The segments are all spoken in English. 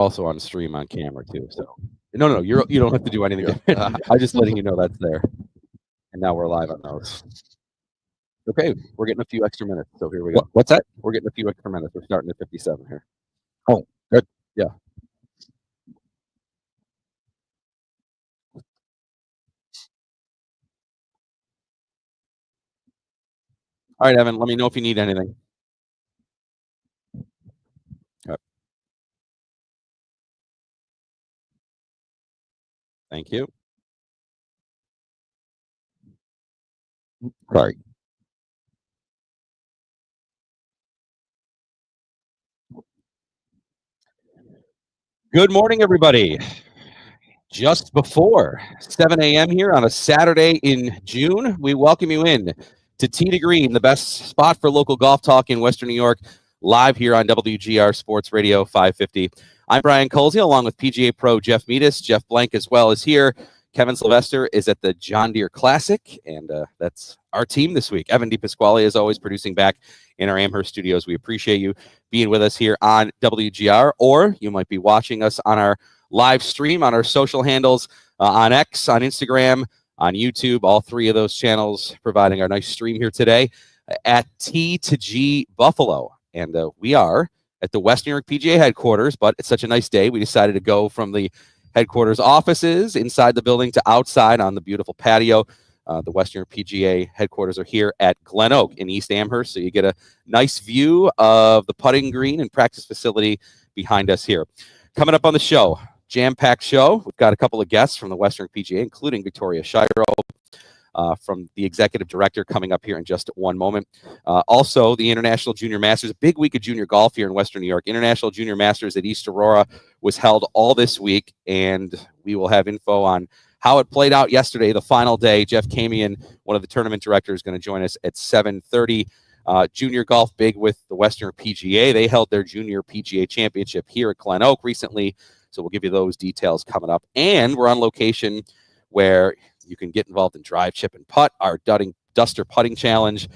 also on stream on camera too. So no, you don't have to do anything different. I'm just letting you know that's there. And now we're live on those. Okay, we're getting a few extra minutes, so here we go. What's that? We're getting a few extra minutes. We're starting at 57 here. Oh, good. Yeah. All right, Evan, let me know if you need anything. Okay. Thank you. Sorry. Good morning, everybody. Just before 7 a.m. here on a Saturday in June, we welcome you in to Tee to Green, the best spot for local golf talk in Western New York, live here on WGR Sports Radio 550. I'm Brian Colesy, along with PGA Pro Jeff Meadis. Jeff Blank as well is here. Kevin Sylvester is at the John Deere Classic, and that's our team this week. Evan DePasquale is always producing back in our Amherst studios. We appreciate you being with us here on WGR, or you might be watching us on our live stream on our social handles, on X, on Instagram, on YouTube, all three of those channels providing our nice stream here today at T2G Buffalo. And we are at the West New York PGA headquarters, but it's such a nice day. We decided to go from the headquarters offices inside the building to outside on the beautiful patio. The West New York PGA headquarters are here at Glen Oak in East Amherst, so you get a nice view of the putting green and practice facility behind us here. Coming up on the show, jam-packed show. We've got a couple of guests from the West New York PGA, including Victoria Shiro from the executive director coming up here in just one moment. Also, the International Junior Masters, a big week of junior golf here in Western New York. International Junior Masters at East Aurora was held all this week, and we will have info on how it played out yesterday, the final day. Jeff Camian, one of the tournament directors, is going to join us at 7:30. Junior golf big with the Western PGA. They held their junior PGA championship here at Glen Oak recently, so we'll give you those details coming up. And we're on location where you can get involved in drive, chip, and putt, our Duster Putting Challenge.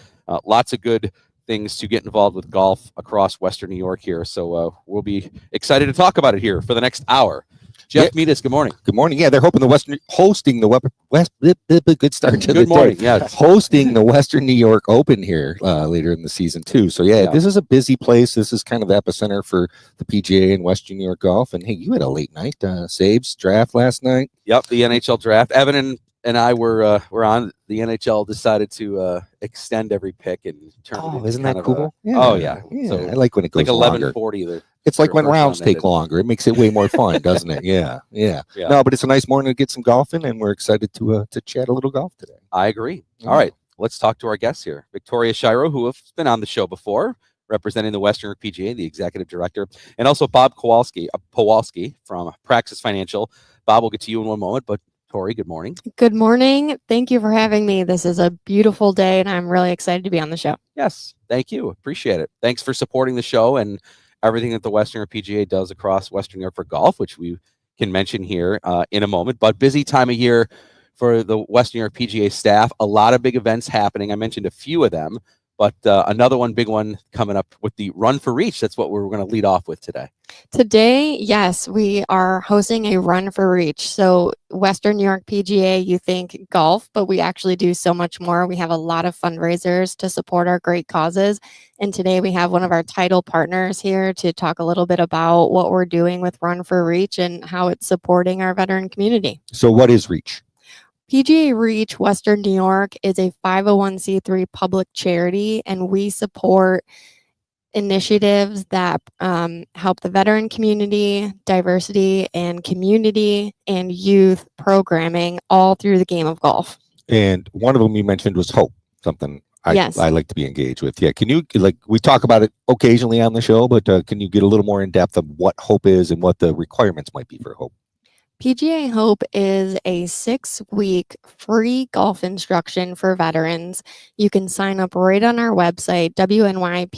Lots of good things to get involved with golf across Western New York here. So we'll be excited to talk about it here for the next hour. Jeff Meadis, good morning. Good morning. Yeah, they're hoping hosting the good start to good the morning. day. Yes, hosting the Western New York Open here later in the season too. So yeah, this is a busy place. This is kind of the epicenter for the PGA and Western New York golf. And hey, you had a late night Saves draft last night. Yep, the NHL draft. Evan and I were on. The NHL decided to extend every pick and turn it into isn't that cool? Yeah. So I like when it goes like longer. 11:40. It's like when rounds take longer. It makes it way more fun, doesn't it? Yeah. No, but it's a nice morning to get some golf in, and we're excited to chat a little golf today. I agree. All right, let's talk to our guests here. Victoria Shiro, who has been on the show before, representing the Western New York PGA, the executive director, and also Bob Kowalski from Praxis Financial. Bob, we'll get to you in one moment, but Tori, good morning. Good morning. Thank you for having me. This is a beautiful day, and I'm really excited to be on the show. Yes, thank you. Appreciate it. Thanks for supporting the show and everything that the Western New York PGA does across Western New York for golf, which we can mention here in a moment. But busy time of year for the Western New York PGA staff. A lot of big events happening. I mentioned a few of them, but another big one coming up with the Run for Reach. That's what we're going to lead off with today. Today, yes, we are hosting a Run for Reach. So Western New York PGA, you think golf, but we actually do so much more. We have a lot of fundraisers to support our great causes. And today we have one of our title partners here to talk a little bit about what we're doing with Run for Reach and how it's supporting our veteran community. So what is Reach? PGA Reach Western New York is a 501c3 public charity, and we support initiatives that help the veteran community, diversity and community, and youth programming all through the game of golf. And one of them you mentioned was Hope, something I like to be engaged with. Yeah, can you, we talk about it occasionally on the show, but can you get a little more in depth of what Hope is and what the requirements might be for Hope? PGA Hope is a 6-week free golf instruction for veterans. You can sign up right on our website, WNYPGA.com.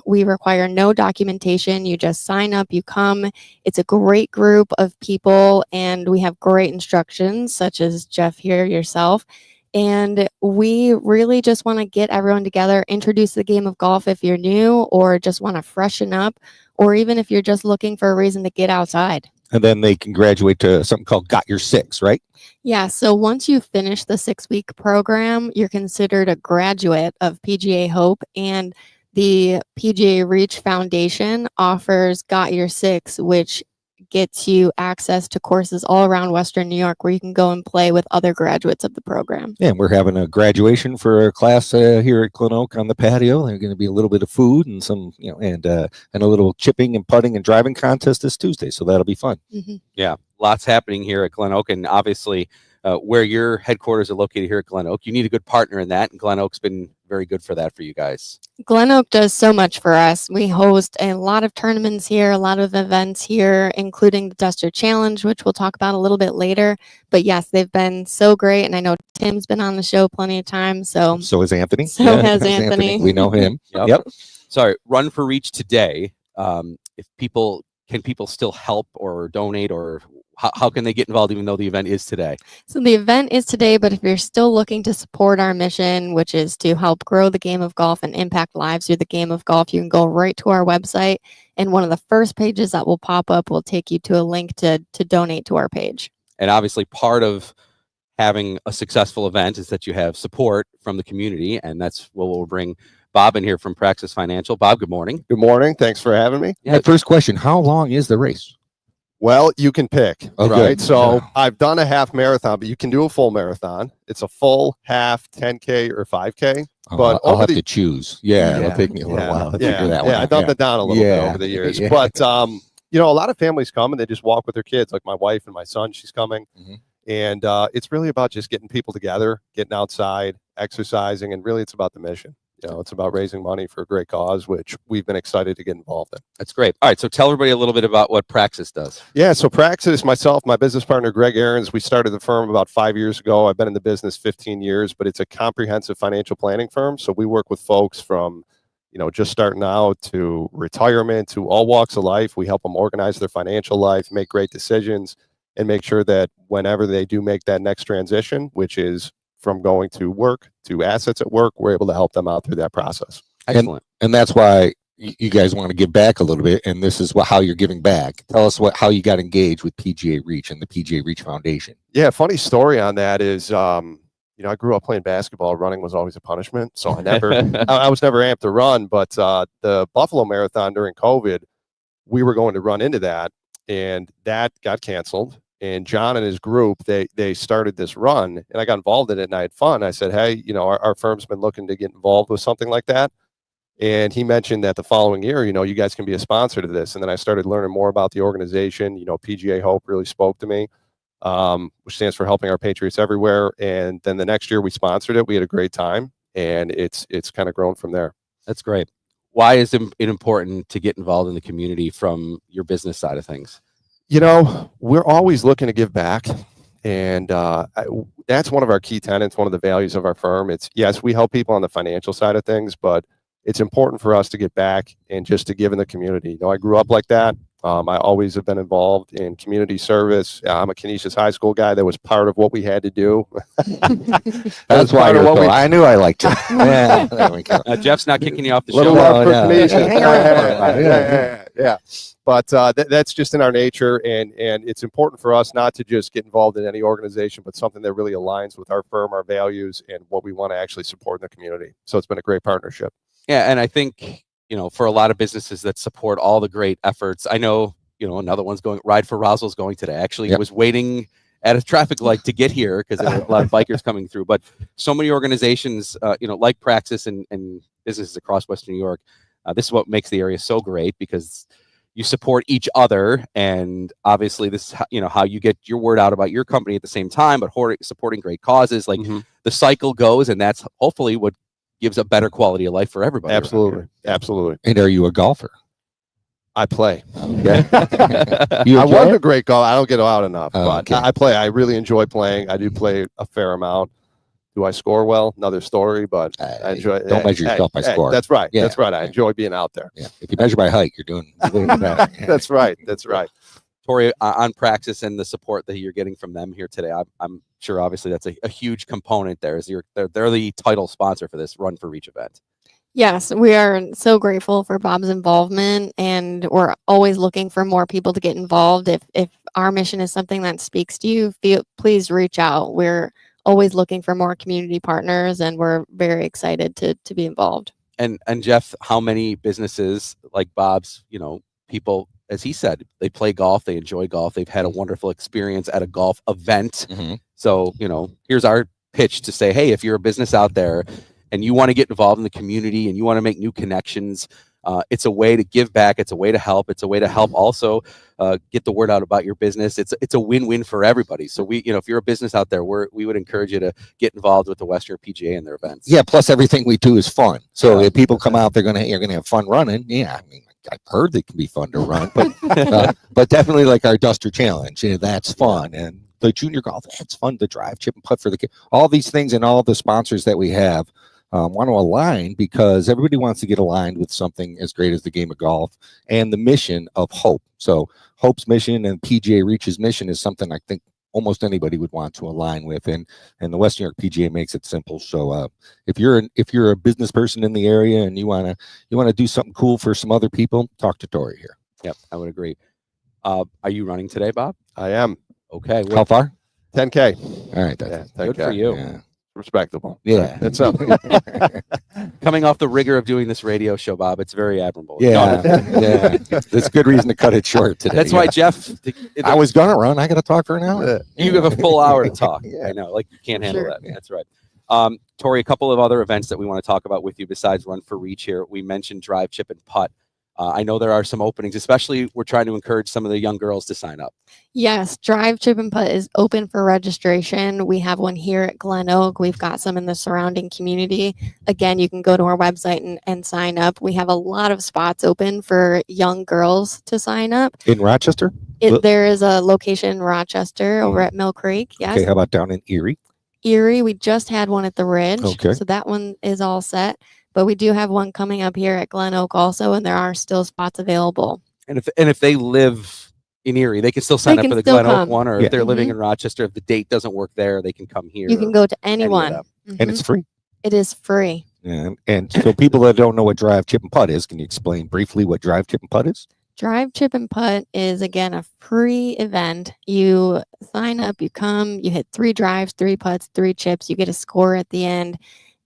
We require no documentation. You just sign up, you come. It's a great group of people, and we have great instructions, such as Jeff here, yourself. And we really just want to get everyone together, introduce the game of golf if you're new or just want to freshen up, or even if you're just looking for a reason to get outside. And then they can graduate to something called Got Your Six, right? Yeah, so once you finish the 6-week program, you're considered a graduate of PGA Hope, and the PGA Reach Foundation offers Got Your Six, which gets you access to courses all around Western New York where you can go and play with other graduates of the program. Yeah, and we're having a graduation for a class here at Glen Oak on the patio. There's going to be a little bit of food and some, and a little chipping and putting and driving contest this Tuesday. So that'll be fun. Mm-hmm. Yeah, lots happening here at Glen Oak, and obviously where your headquarters are located here at Glen Oak, you need a good partner in that, and Glen Oak's been very good for that for you guys. Glen Oak does so much for us. We host a lot of tournaments here, a lot of events here, including the Duster Challenge, which we'll talk about a little bit later. But yes, they've been so great, and I know Tim's been on the show plenty of times. So has Anthony. So has Anthony. We know him. Yep. Sorry, Run for Reach today. If people still help or donate, or how can they get involved even though the event is today? So the event is today, but if you're still looking to support our mission, which is to help grow the game of golf and impact lives through the game of golf, you can go right to our website, and one of the first pages that will pop up will take you to a link to donate to our page. And obviously part of having a successful event is that you have support from the community, and that's what we'll bring Bob in here from Praxis Financial. Bob, good morning. Good morning. Thanks for having me. Yeah. First question, how long is the race? Well, you can pick, Oh, right? good. So Yeah. I've done a half marathon, but you can do a full marathon. It's a full, half, 10K or 5K. Oh, But I'll over have the- to choose. Yeah, Yeah. it'll take me a little while to figure that one I out. dumped it down a little bit over the years. Yeah. But, a lot of families come and they just walk with their kids, like my wife and my son, she's coming. Mhm. And it's really about just getting people together, getting outside, exercising, and really it's about the mission. It's about raising money for a great cause, which we've been excited to get involved in. That's great. All right, so tell everybody a little bit about what Praxis does. Yeah, so Praxis, myself, my business partner, Greg Ahrens, we started the firm about 5 years ago. I've been in the business 15 years, but it's a comprehensive financial planning firm. So we work with folks from, just starting out to retirement to all walks of life. We help them organize their financial life, make great decisions, and make sure that whenever they do make that next transition, which is from going to work to assets at work, we're able to help them out through that process. Excellent. And that's why you guys want to give back a little bit, and this is how you're giving back. Tell us how you got engaged with PGA Reach and the PGA Reach Foundation. Yeah, funny story on that is, I grew up playing basketball. Running was always a punishment, so I was never amped to run. But the Buffalo Marathon during COVID, we were going to run into that, and that got canceled. And John and his group, they started this run, and I got involved in it, and I had fun. I said, hey, our firm's been looking to get involved with something like that. And he mentioned that the following year, you guys can be a sponsor to this. And then I started learning more about the organization. PGA Hope really spoke to me, which stands for Helping Our Patriots Everywhere. And then the next year we sponsored it. We had a great time, and it's kind of grown from there. That's great. Why is it important to get involved in the community from your business side of things? We're always looking to give back. And that's one of our key tenets, one of the values of our firm. It's, yes, we help people on the financial side of things, but it's important for us to get back and just to give in the community. I grew up like that. I always have been involved in community service. I'm a Canisius High School guy. That was part of what we had to do. That's why I knew I liked it. Yeah, there we go. Jeff's not kicking you off the Little show. love for no. Canisius. Hang on. Yeah. But that's just in our nature, and it's important for us not to just get involved in any organization, but something that really aligns with our firm, our values, and what we want to actually support in the community. So it's been a great partnership. Yeah, and I think, for a lot of businesses that support all the great efforts, I know, another one's going, Ride for Roswell's going today. Actually, Yep. was waiting at a traffic light to get here because there were a lot of bikers coming through. But so many organizations, like Praxis and businesses across Western New York, this is what makes the area so great, because you support each other, and obviously this is how you get your word out about your company at the same time, but supporting great causes. Like the cycle goes, and that's hopefully what gives a better quality of life for everybody. Absolutely. And are you a golfer? I play. Okay. I was a great golfer. I don't get out enough, but okay. I play. I really enjoy playing. I do play a fair amount. Do I score well? Another story, but I enjoy. Don't measure yourself by score. That's right. Yeah. That's right. I enjoy being out there. Yeah. If you measure by height, you're doing that. That's right. That's right. Tori, on Praxis and the support that you're getting from them here today, I'm sure obviously that's a huge component there. They're the title sponsor for this Run for Reach event. Yes, we are so grateful for Bob's involvement, and we're always looking for more people to get involved. If our mission is something that speaks to you, please reach out. We're always looking for more community partners, and we're very excited to be involved. And Jeff, how many businesses like Bob's, people, as he said, they play golf, they enjoy golf, they've had a wonderful experience at a golf event. So, here's our pitch to say, hey, if you're a business out there and you want to get involved in the community and you want to make new connections, it's a way to give back. It's a way to help. It's a way to help also get the word out about your business. It's a win-win for everybody. So if you're a business out there, we would encourage you to get involved with the Western PGA and their events. Yeah. Plus everything we do is fun. So if people come out, you're going to have fun running. Yeah. I mean, I've heard they can be fun to run, but definitely like our Duster Challenge. That's fun. And the junior golf, it's fun to drive, chip and putt for the kid. All these things and all the sponsors that we have want to align, because everybody wants to get aligned with something as great as the game of golf and the mission of Hope. So Hope's mission and PGA Reach's mission is something I think almost anybody would want to align with, and the Western New York PGA makes it simple. So if you're a business person in the area and you want to do something cool for some other people, talk to Tori here. Yep, I would agree. Are you running today, Bob? I am. Okay. How far? 10K. All right, that's good for you. Yeah. Respectable. Yeah. It's up. Coming off the rigor of doing this radio show, Bob, it's very admirable. Yeah. Yeah. That's good reason to cut it short today. That's why, Jeff, I was gonna run. I got to talk for an hour. You have a full hour to talk. Yeah. I know, like you can't handle that. Yeah. That's right. Tori, a couple of other events that we want to talk about with you besides Run for Reach here. We mentioned Drive, Chip, and Putt. I know there are some openings, especially we're trying to encourage some of the young girls to sign up. Yes, Drive, Chip, and Putt is open for registration. We have one here at Glen Oak. We've got some in the surrounding community. Again, you can go to our website and sign up. We have a lot of spots open for young girls to sign up. In Rochester? There is a location in Rochester over at Mill Creek. Yes. Okay, how about down in Erie? Erie, we just had one at the Ridge. Okay. So that one is all set. But we do have one coming up here at Glen Oak also, and there are still spots available. And if they live in Erie, they can still sign up for the Glen Oak one, or if they're living in Rochester, if the date doesn't work there, they can come here. You can go to anyone. And it's free. It is free. Yeah. And so people that don't know what Drive, Chip, and Putt is, can you explain briefly what Drive, Chip, and Putt is? Drive, Chip, and Putt is, again, a free event. You sign up, you come, you hit 3 drives, 3 putts, 3 chips. You get a score at the end.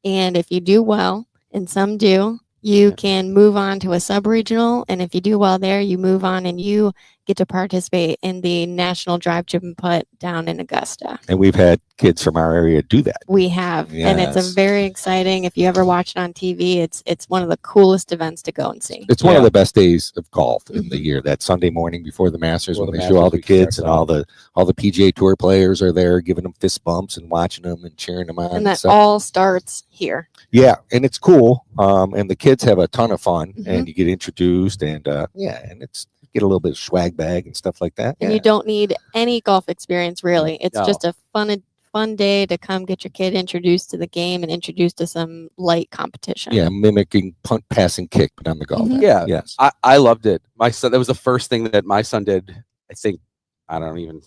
And if you do well, and some do, you can move on to a sub-regional. And if you do well there, you move on and you get to participate in the National Drive, Chip, and Putt down in Augusta. And we've had kids from our area do that. We have. Yes. And it's a very exciting, if you ever watch it on TV, it's one of the coolest events to go and see. It's one of the best days of golf in the year. That Sunday morning before the Masters, when they show all the kids and all the PGA Tour players are there, giving them fist bumps and watching them and cheering them on. And that all starts here. Yeah, and it's cool. And the kids have a ton of fun, and you get introduced, and and it's get a little bit of swag bag and stuff like that. And you don't need any golf experience, really. It's just a fun day to come get your kid introduced to the game and introduced to some light competition. Yeah, mimicking punt, pass, and kick, but on the golf. Yeah. Yes. I loved it. My son, that was the first thing that my son did. I think, I don't even,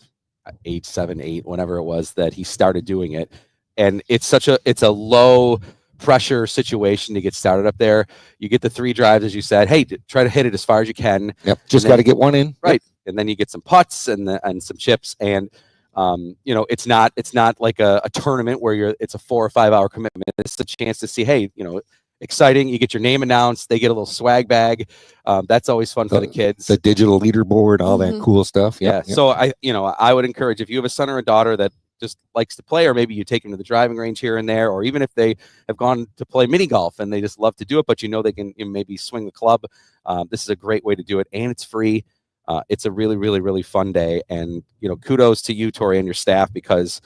age 7, 8, whenever it was that he started doing it. And it's a low pressure situation to get started up there. You get the 3 drives, as you said. Hey, try to hit it as far as you can. Yep. Just got to get one in. Right. Yep. And then you get some putts and some chips. And it's not like a tournament where it's a 4 or 5 hour commitment. It's a chance to see, hey, exciting. You get your name announced. They get a little swag bag. That's always fun for the kids. The digital leaderboard, all that cool stuff. Yeah. So I would encourage, if you have a son or a daughter that just likes to play, or maybe you take them to the driving range here and there, or even if they have gone to play mini golf and they just love to do it, but they can maybe swing the club. This is a great way to do it, and it's free. It's a really, really, really fun day. And, kudos to you, Tori, and your staff, because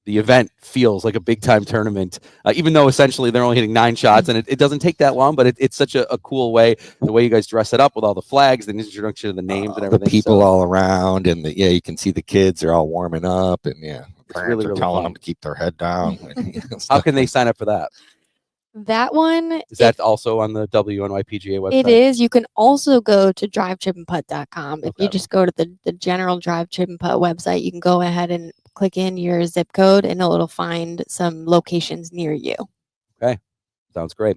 the event feels like a big time tournament, even though essentially they're only hitting 9 shots, and it doesn't take that long, but it's such a cool way, the way you guys dress it up with all the flags, the introduction of the names and everything. The people all around, and you can see the kids, they're all warming up, and it's really, really telling fun. them to keep their head down. How can they sign up for that? That one is that also on the WNYPGA website? It is. You can also go to drivechipandputt.com. If you just go to the general Drive, Chip, and Putt website, you can go ahead and click in your zip code and it'll find some locations near you. Okay, sounds great.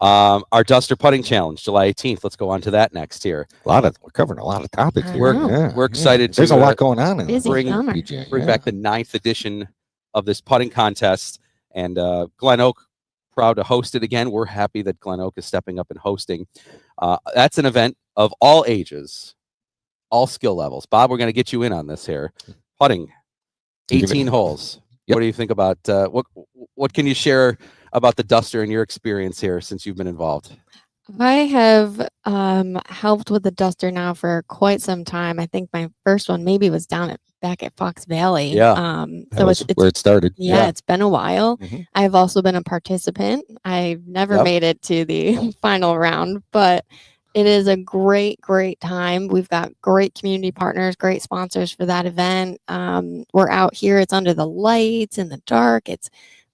Our Duster Putting Challenge, July 18th. Let's go on to that next here. We're covering a lot of topics I here. know. We're excited. There's a lot going on in Busy summer. PGA. Bring back the 9th edition of this putting contest, and Glen Oak proud to host it again. We're happy that Glen Oak is stepping up and hosting. That's an event of all ages, all skill levels. Bob, we're going to get you in on this here. Putting, 18 holes. Yep. What do you think about what can you share about the Duster and your experience here since you've been involved? I have helped with the Duster now for quite some time. I think my first one maybe was back at Fox Valley. Yeah. So it's where it started. Yeah, it's been a while. Mm-hmm. I've also been a participant. I've never made it to the final round, but it is a great time. We've got great community partners, great sponsors for that event. We're out here. It's under the lights in the dark. It's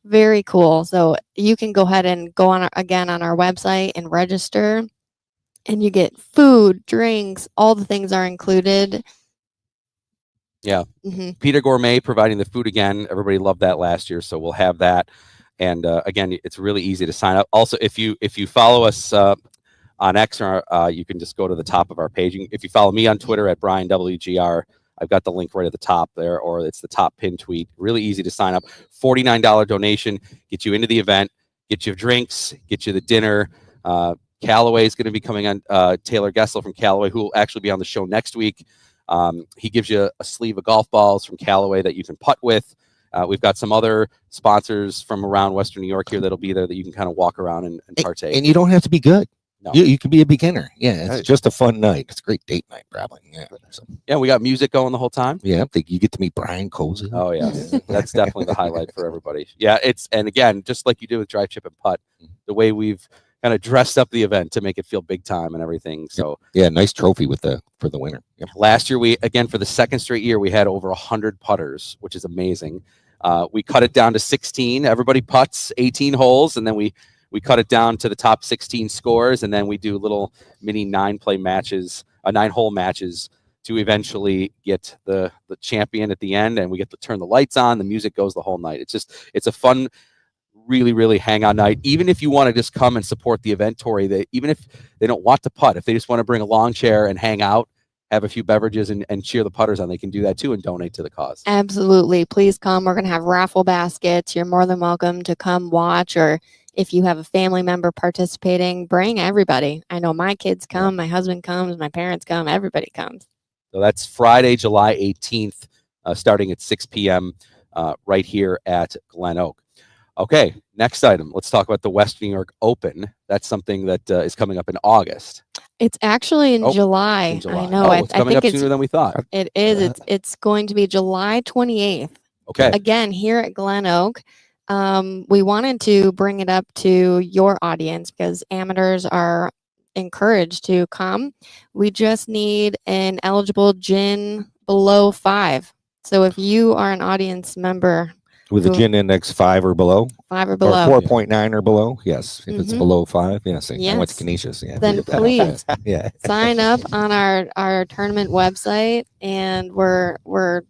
very cool. So you can go ahead and go on our website and register, and you get food, drinks, all the things are included. Yeah. Peter Gourmet providing the food again. Everybody loved that last year, so we'll have that. And again, it's really easy to sign up. Also, if you follow us on X, or you can just go to the top of our page. If you follow me on Twitter at BrianWGR, I've got the link right at the top there, or it's the top pin tweet. Really easy to sign up. $49 donation, get you into the event, get you drinks, get you the dinner. Callaway is going to be coming on, Taylor Gessel from Callaway, who will actually be on the show next week. He gives you a sleeve of golf balls from Callaway that you can putt with. We've got some other sponsors from around Western New York here that'll be there that you can kind of walk around and partake. And you don't have to be good. No. You can be a beginner. Yeah, it's just a fun night. It's a great date night, probably. Yeah, we got music going the whole time. Yeah, I think you get to meet Brian Cozy. Oh, yes. That's definitely the highlight for everybody. Yeah, and again, just like you do with Drive, Chip, and Putt, the way we've kind of dressed up the event to make it feel big time and everything. So yeah, nice trophy for the winner. Yep. Last year, for the second straight year, we had over 100 putters, which is amazing. We cut it down to 16. Everybody putts 18 holes, and then we cut it down to the top 16 scores, and then we do little mini 9-hole matches to eventually get the champion at the end, and we get to turn the lights on. The music goes the whole night. It's a fun, really, really hang-on night. Even if you want to just come and support the event, Tori, even if they don't want to putt, if they just want to bring a lawn chair and hang out, have a few beverages and cheer the putters on, they can do that too and donate to the cause. Absolutely. Please come. We're going to have raffle baskets. You're more than welcome to come watch, or if you have a family member participating, bring everybody. I know my kids come, my husband comes, my parents come, everybody comes. So that's Friday, July 18th, starting at 6 p.m. Right here at Glen Oak. Okay, next item. Let's talk about the Western New York Open. That's something that is coming up in August. It's actually in July. I know. It's coming up sooner than we thought. It is. It's going to be July 28th. Okay. Again, here at Glen Oak. We wanted to bring it up to your audience because amateurs are encouraged to come. We just need an eligible GIN below 5. So if you are an audience member with a GIN index 5 or below, 5 or below, or 4.9 or below, yes. If it's below 5, yes. I went to Canisius. Yeah. Then please yeah. sign up on our tournament website, and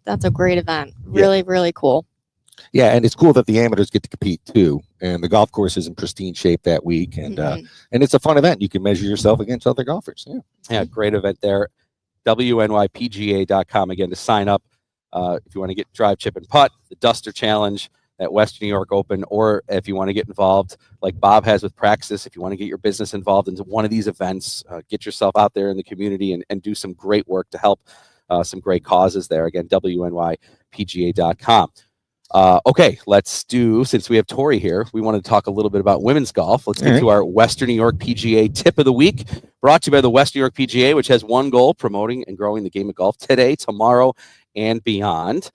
that's a great event. Really, really cool. Yeah, and it's cool that the amateurs get to compete too, and the golf course is in pristine shape that week, and it's a fun event. You can measure yourself against other golfers. Yeah, great event there. WNYPGA.com again to sign up if you want to get Drive, Chip, and Putt, the Duster Challenge, that Western New York Open, or if you want to get involved like Bob has with Praxis, if you want to get your business involved into one of these events, get yourself out there in the community and do some great work to help some great causes there. Again, WNYPGA.com. Okay, since we have Tori here, we want to talk a little bit about women's golf. Let's get to our Western New York PGA tip of the week, brought to you by the Western New York PGA, which has one goal: promoting and growing the game of golf today, tomorrow, and beyond.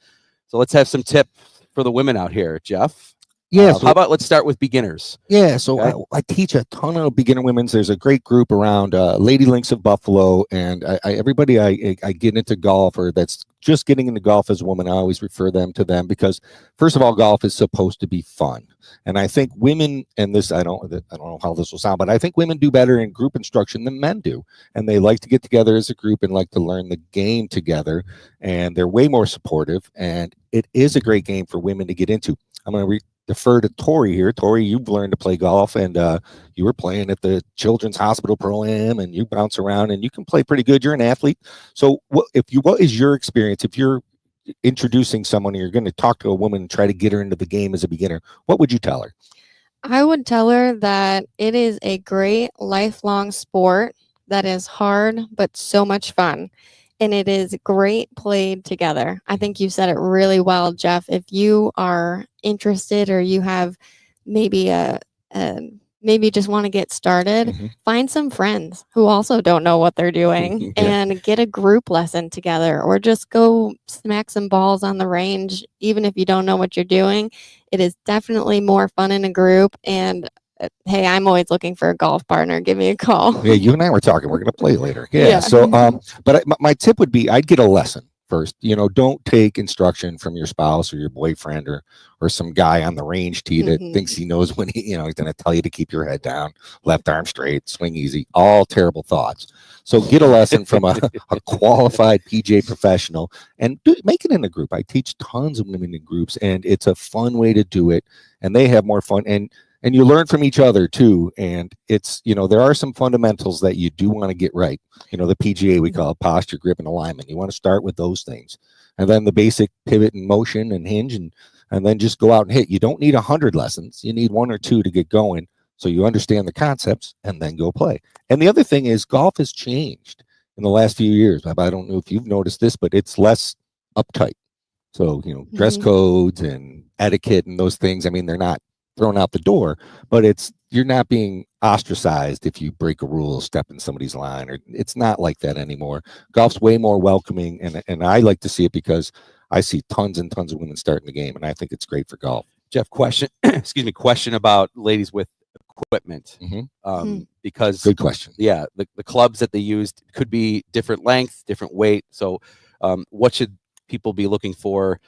So let's have some tips for the women out here, Jeff. Yeah. How about let's start with beginners? Yeah. So I teach a ton of beginner women's. There's a great group around Lady Links of Buffalo, and everybody I get into golf or that's just getting into golf as a woman, I always refer them to them because, first of all, golf is supposed to be fun. And I think women, and this, I don't know how this will sound, but I think women do better in group instruction than men do. And they like to get together as a group and like to learn the game together. And they're way more supportive. And it is a great game for women to get into. I'm going to defer to Tori here. Tori, you've learned to play golf, and you were playing at the Children's Hospital Pro-Am, and you bounce around, and you can play pretty good. You're an athlete. So what is your experience? If you're introducing someone, and you're going to talk to a woman and try to get her into the game as a beginner, what would you tell her? I would tell her that it is a great lifelong sport that is hard, but so much fun. And it is great played together. I think you said it really well, Jeff. If you are interested or you have maybe maybe just want to get started, find some friends who also don't know what they're doing and get a group lesson together, or just go smack some balls on the range. Even if you don't know what you're doing, it is definitely more fun in a group. And hey, I'm always looking for a golf partner. Give me a call. Yeah, you and I were talking. We're going to play later. Yeah. So, but my tip would be, I'd get a lesson first. Don't take instruction from your spouse or your boyfriend or some guy on the range tee that thinks he knows when he's going to tell you to keep your head down, left arm straight, swing easy. All terrible thoughts. So get a lesson from a qualified PGA professional and make it in a group. I teach tons of women in groups, and it's a fun way to do it. And they have more fun. And you learn from each other too. And it's, there are some fundamentals that you do want to get right. The PGA, we call it posture, grip, and alignment. You want to start with those things. And then the basic pivot and motion and hinge, and then just go out and hit. You don't need 100 lessons. You need 1 or 2 to get going, so you understand the concepts, and then go play. And the other thing is, golf has changed in the last few years. I don't know if you've noticed this, but it's less uptight. So, dress codes and etiquette and those things, they're not thrown out the door, but you're not being ostracized if you break a rule, step in somebody's line, or it's not like that anymore. Golf's way more welcoming, and I like to see it because I see tons and tons of women starting the game, and I think it's great for golf. Jeff, question about ladies with equipment. Because good question. Yeah, the clubs that they used could be different length, different weight. So what should people be looking for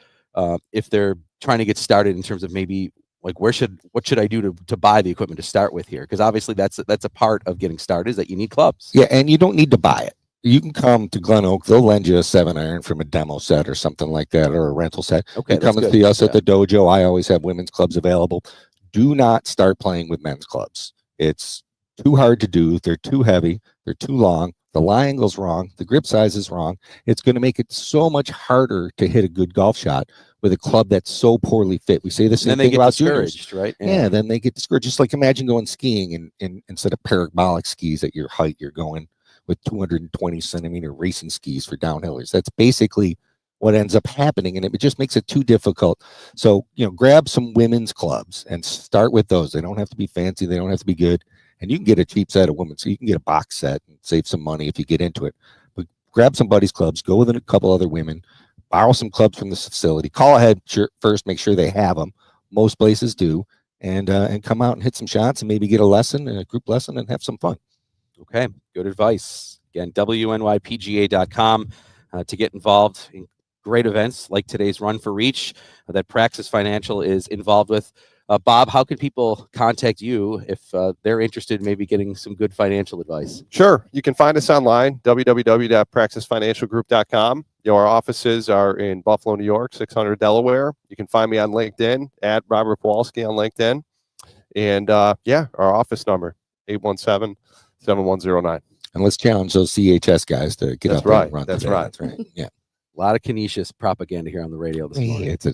if they're trying to get started in terms of maybe what should I do to buy the equipment to start with here? Because obviously that's a part of getting started, is that you need clubs. Yeah, and you don't need to buy it. You can come to Glen Oak. They'll lend you a 7-iron from a demo set or something like that, or a rental set. Okay, you come and see us at the dojo. I always have women's clubs available. Do not start playing with men's clubs. It's too hard to do. They're too heavy. They're too long. The lie angle's wrong. The grip size is wrong. It's going to make it so much harder to hit a good golf shot with a club that's so poorly fit. We say the same thing about juniors, right? Yeah, then they get discouraged. Just like imagine going skiing and instead of parabolic skis at your height, you're going with 220 centimeter racing skis for downhillers. That's basically what ends up happening, and it just makes it too difficult. So, grab some women's clubs and start with those. They don't have to be fancy. They don't have to be good. And you can get a cheap set of women, so you can get a box set and save some money if you get into it. But grab some buddies' clubs, go with a couple other women, borrow some clubs from this facility, call ahead first, make sure they have them. Most places do, and come out and hit some shots and maybe get a lesson, a group lesson, and have some fun. Okay, good advice. Again, WNYPGA.com to get involved in great events like today's Run for Reach that Praxis Financial is involved with. Bob, how can people contact you if they're interested in maybe getting some good financial advice? Sure. You can find us online, www.praxisfinancialgroup.com. Our offices are in Buffalo, New York, 600 Delaware. You can find me on LinkedIn, at Robert Pawalski on LinkedIn. And our office number, 817-7109. And let's challenge those CHS guys to get up and run. That's right. Yeah. A lot of Canisius propaganda here on the radio this morning. It's an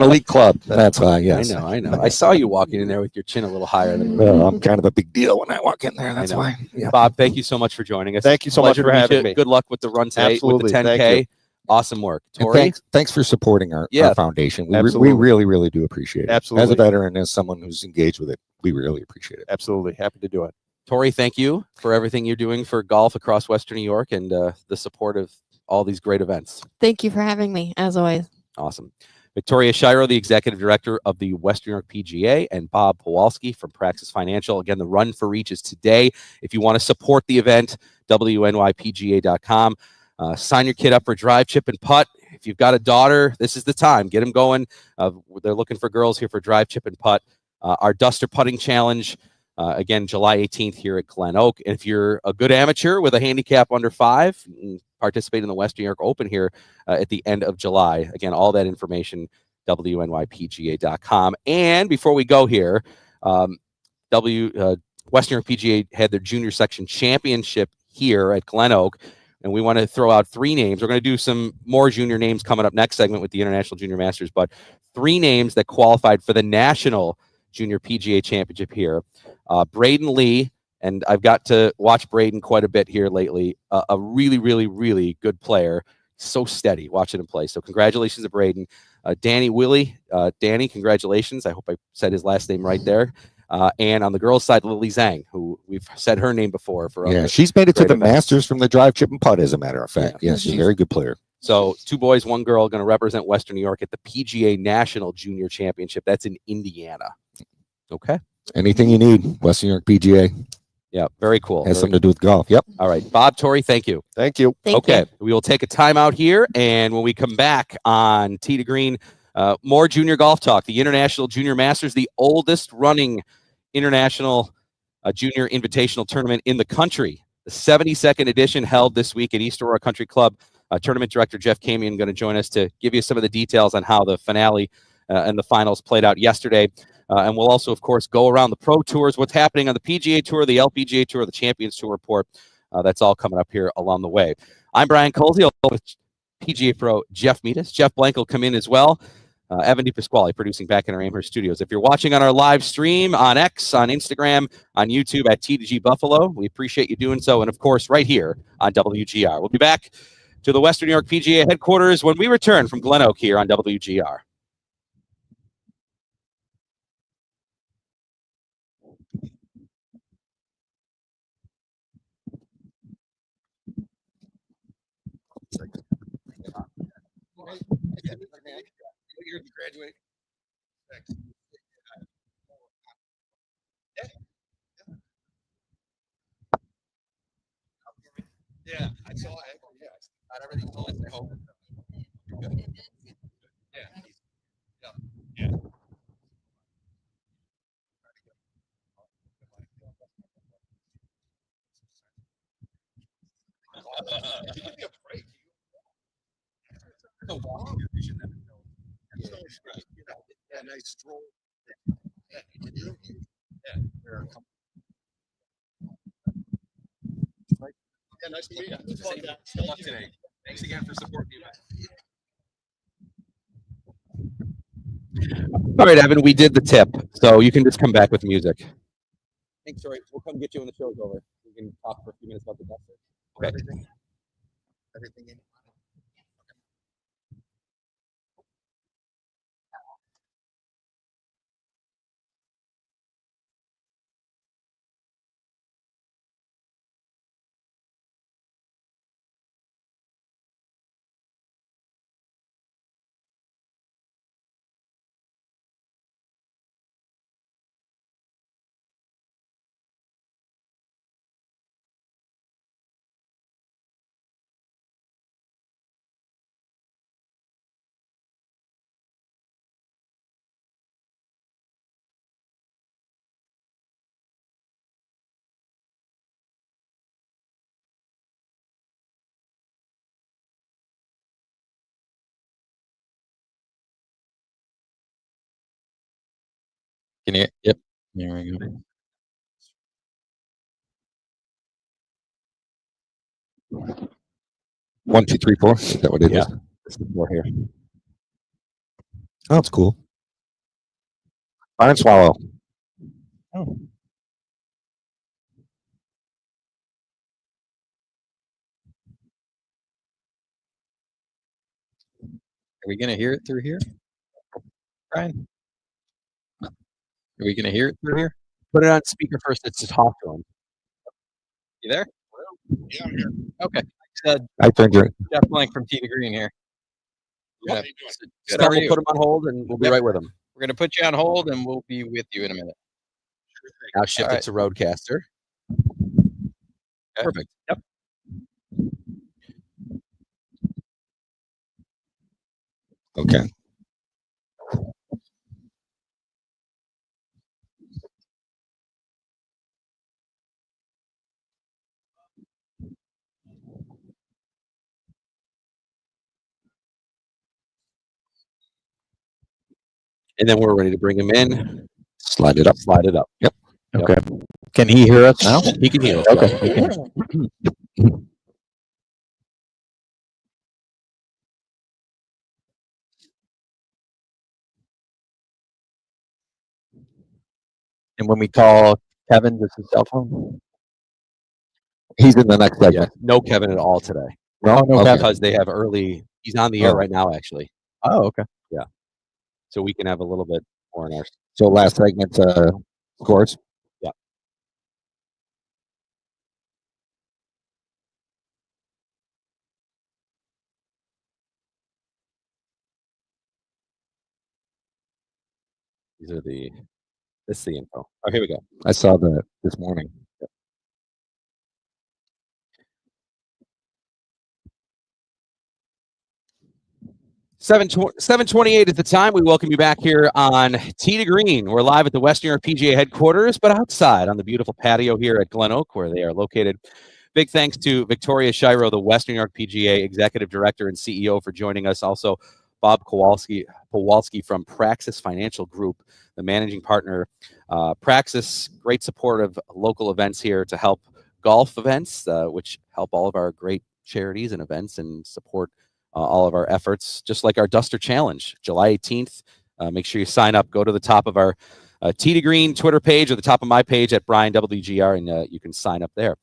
elite club. That's why, yes. I know. I saw you walking in there with your chin a little higher than well, I'm kind of a big deal when I walk in there. That's why. Yeah. Bob, thank you so much for joining us. Thank you so much for having me. Good luck with the run today. Absolutely. With the 10K. Awesome work. Tori? Thanks for supporting our foundation. We really, really do appreciate it. Absolutely. As a veteran, as someone who's engaged with it, we really appreciate it. Absolutely. Happy to do it. Tori, thank you for everything you're doing for golf across Western New York and the support of all these great events. Thank you for having me, as always. Awesome. Victoria Shiro, the Executive Director of the Western New York PGA, and Bob Pawalski from Praxis Financial. Again, the Run for Reach is today. If you want to support the event, WNYPGA.com. Sign your kid up for drive, chip, and putt. If you've got a daughter, this is the time. Get them going. They're looking for girls here for drive, chip, and putt. Our Duster Putting Challenge, again, July 18th here at Glen Oak. And if you're a good amateur with a handicap under 5, you can participate in the Western New York Open here at the end of July. Again, all that information, WNYPGA.com. And before we go here, Western New York PGA had their junior section championship here at Glen Oak. And we want to throw out 3 names. We're going to do some more junior names coming up next segment with the International Junior Masters, but 3 names that qualified for the National Junior PGA Championship here. Braden Lee, and I've got to watch Braden quite a bit here lately. A really, really, really good player. So steady watching him play. So congratulations to Braden. Danny Willie. Danny, congratulations. I hope I said his last name right there. And on the girls' side, Lily Zhang, who we've said her name before. She's made it to the Masters from the drive, chip, and putt, as a matter of fact. Yeah, she's a very good player. So 2 boys, 1 girl going to represent Western New York at the PGA National Junior Championship. That's in Indiana. Okay. Anything you need, Western New York PGA. Yeah, very cool. Has something to do with golf. Yep. All right. Bob, Tori, thank you. Thank you. Okay. We will take a timeout here. And when we come back on Tee to Green, more junior golf talk. The International Junior Masters, the oldest running international junior invitational tournament in the country. The 72nd edition held this week at East Aurora Country Club. Tournament director Jeff Camion going to join us to give you some of the details on how the finale and the finals played out yesterday. And we'll also, of course, go around the pro tours, what's happening on the PGA Tour, the LPGA Tour, the Champions Tour report. That's all coming up here along the way. I'm Brian Colsey with PGA Pro Jeff Metis. Jeff Blank will come in as well. Evan DePasquale producing back in our Amherst studios. If you're watching on our live stream on X, on Instagram, on YouTube at T2G Buffalo, we appreciate you doing so. And, of course, right here on WGR. We'll be back to the Western New York PGA headquarters when we return from Glen Oak here on WGR. Graduate. Yeah, I saw it. Yeah, not everything's on. I hope. Yeah. Yeah. Give me a break. So long. Yeah, nice stroll. Yeah. Yeah, nice to meet you. Good luck today. Thanks again for supporting me. All right, Evan, we did the tip, so you can just come back with music. Thanks, Tori. We'll come get you when the show's over. We can talk for a few minutes about the Duster. Okay. Everything in. Can you? Yep. There we go. One, two, three, four. Is that what it is? This is more here. Oh, that's cool. Fine and swallow. Oh. Are we going to hear it through here, Brian? Are we going to hear it through here? Put it on speaker first. It's to talk to him. You there? Yeah, I'm here. Okay. I turned your. Jeff Blank from Tee to Green here. How Good. you doing? Good. How are We'll you? put him on hold, and we'll be Yep. right with him. We're going to put you on hold, and we'll be with you in a minute. Now shift All it right. to Roadcaster. Okay. Perfect. Yep. Okay. And then we're ready to bring him in. Slide it up. Slide it up. Yep. Okay. Can he hear us now? He can hear us. Okay. Well. He can. And when we call Kevin, this is cell phone? He's in the next Yeah. segment. No Kevin at all today. No, no, okay. Because they have early. He's on the air Oh. right now, actually. Oh, okay. Yeah. So we can have a little bit more in our. So last segment, scores. Yeah. These are the. This is the info. Oh, here we go. I saw that this morning. 7:28 at the time. We welcome you back here on Tee to Green. We're live at the WNYPGA headquarters, but outside on the beautiful patio here at Glen Oak, where they are located. Big thanks to Victoria Shiro, the WNYPGA Executive Director and CEO, for joining us. Also, Bob Kowalski from Praxis Financial Group, the managing partner. Praxis, great support of local events here to help golf events, which help all of our great charities and events and support all of our efforts, just like our Duster Challenge, July 18th. Make sure you sign up. Go to the top of our Tee to Green Twitter page or the top of my page at Brian WGR, and you can sign up there.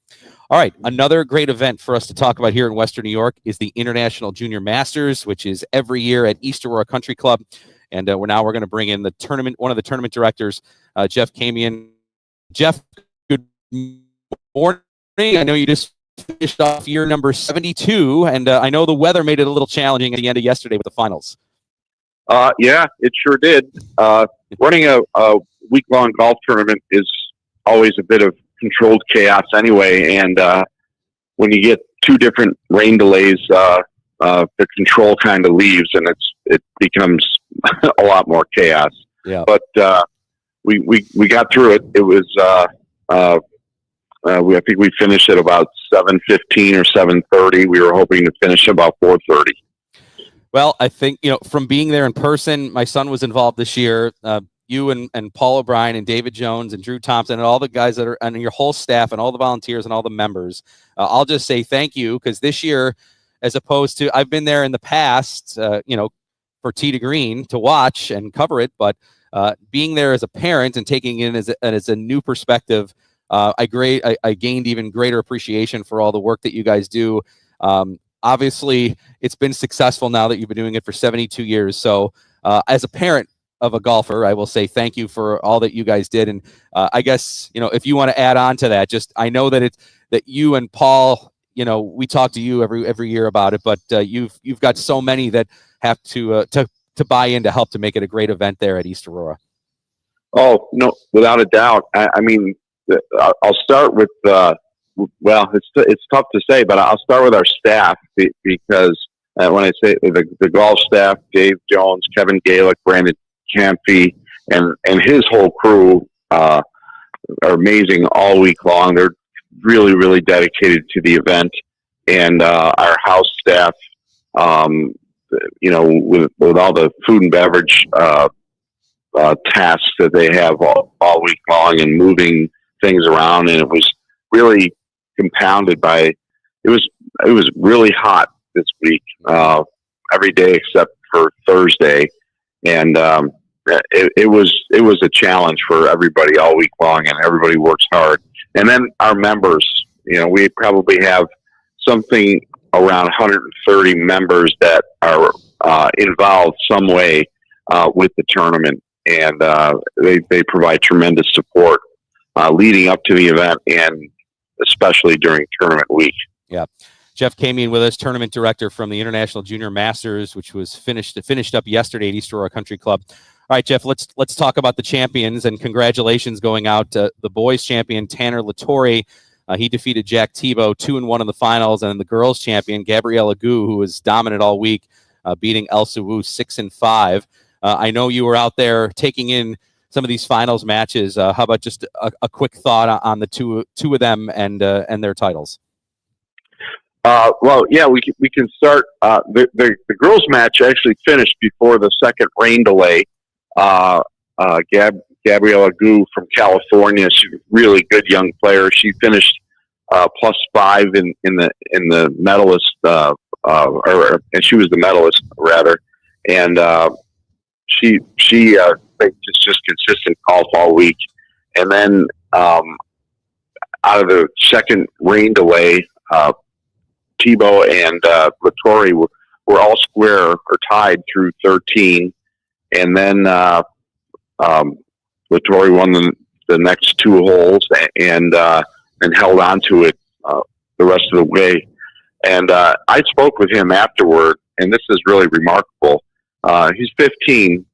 All right, another great event for us to talk about here in Western New York is the International Junior Masters, which is every year at East Aurora Country Club. And we're going to bring in the tournament, one of the tournament directors, Jeff Kamian. Jeff, good morning. I know you just finished off year number 72, and I know the weather made it a little challenging at the end of yesterday with the finals. Yeah, it sure did. Running a week-long golf tournament is always a bit of controlled chaos anyway, and when you get two different rain delays, the control kind of leaves, and it becomes a lot more chaos. Yeah. But we got through it. It was I think we finished at about 7:15 or 7:30. We were hoping to finish about 4:30. Well, I think, from being there in person, my son was involved this year. You and Paul O'Brien and David Jones and Drew Thompson and all the guys that are, and your whole staff and all the volunteers and all the members. I'll just say thank you, because this year, as opposed to, I've been there in the past, for Tee to Green to watch and cover it, but being there as a parent and taking it as a new perspective, I gained even greater appreciation for all the work that you guys do. Obviously, it's been successful now that you've been doing it for 72 years. So as a parent of a golfer, I will say thank you for all that you guys did. And I guess, if you want to add on to that, just, I know that that you and Paul, we talk to you every year about it, but you've got so many that have to buy in to help to make it a great event there at East Aurora. Oh, no, without a doubt. I mean, I'll start with, well, it's tough to say, but I'll start with our staff, because when I say the golf staff, Dave Jones, Kevin Galick, Brandon Campy, and his whole crew are amazing all week long. They're really, really dedicated to the event. And our house staff, with all the food and beverage tasks that they have all week long and moving things around, and it was really compounded by it was really hot this week, every day except for Thursday, and it was a challenge for everybody all week long, and everybody works hard. And then our members, we probably have something around 130 members that are involved some way with the tournament, and they provide tremendous support leading up to the event, and especially during tournament week. Yeah. Jeff Kamian with us, tournament director from the International Junior Masters, which was finished up yesterday at East Aurora Country Club. All right, Jeff, let's talk about the champions, and congratulations going out to the boys champion, Tanner Latore. He defeated Jack Tebow 2-1 in the finals, and the girls champion, Gabriella Gu, who was dominant all week. beating El Suwu 6-5. I know you were out there taking in some of these finals matches. How about just a quick thought on the two of them and their titles? Well, yeah, we can start. The girls' match actually finished before the second rain delay. Gabriella Gu from California, she's a really good young player. She finished +5 in the medalist, and she was the medalist rather. And she just consistent golf all week. And then out of the second rain delay, Thibaut and Lattori were all square or tied through 13, and then Lattori won the next 2 holes and held on to it the rest of the way. And I spoke with him afterward, and this is really remarkable. He's 15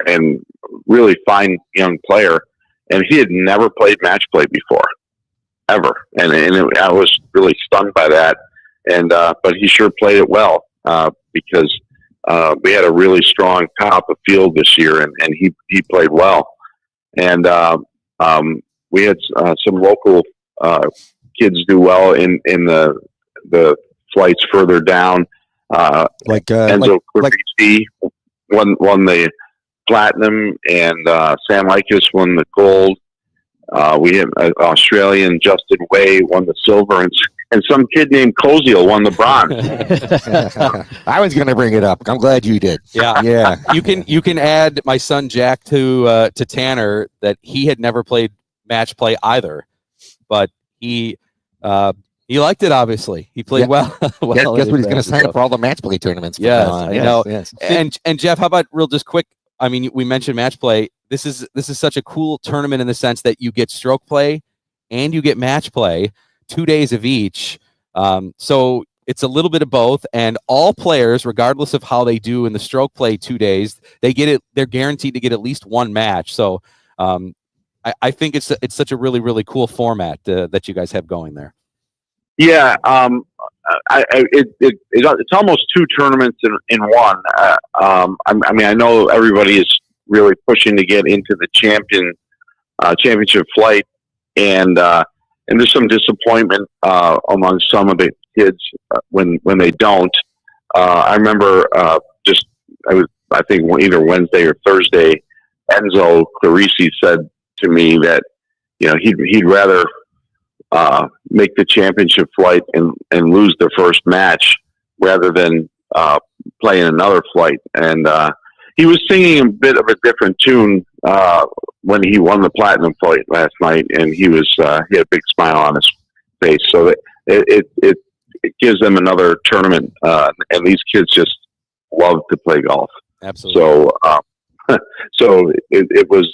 and really fine young player, and he had never played match play before, ever. And I was really stunned by that. And but he sure played it well because we had a really strong top of field this year, and he played well. And we had some local kids do well in the flights further down. Enzo Clarici won the platinum, and Sam Ikas won the gold. We had Australian Justin Way won the silver, and some kid named Koziel won the bronze. I was going to bring it up. I'm glad you did. Yeah, yeah. You can add my son Jack to Tanner, that he had never played match play either, but he liked it. Obviously, he played well. Guess what he's going to sign up for all the match play tournaments. Yes, I know. Yes. And Jeff, how about real just quick? I mean, we mentioned match play. This is such a cool tournament in the sense that you get stroke play and you get match play, 2 days of each. So it's a little bit of both, and all players, regardless of how they do in the stroke play 2 days, they're guaranteed to get at least one match. So I think it's such a really, really cool format that you guys have going there. Yeah, it's almost 2 tournaments in one. I mean, I know everybody is really pushing to get into the championship flight, and there's some disappointment among some of the kids when they don't. I remember I think either Wednesday or Thursday, Enzo Clarici said to me that he'd rather make the championship flight and lose the first match rather than play in another flight. And he was singing a bit of a different tune when he won the platinum flight last night, and he had a big smile on his face. So it gives them another tournament, and these kids just love to play golf. Absolutely. So it was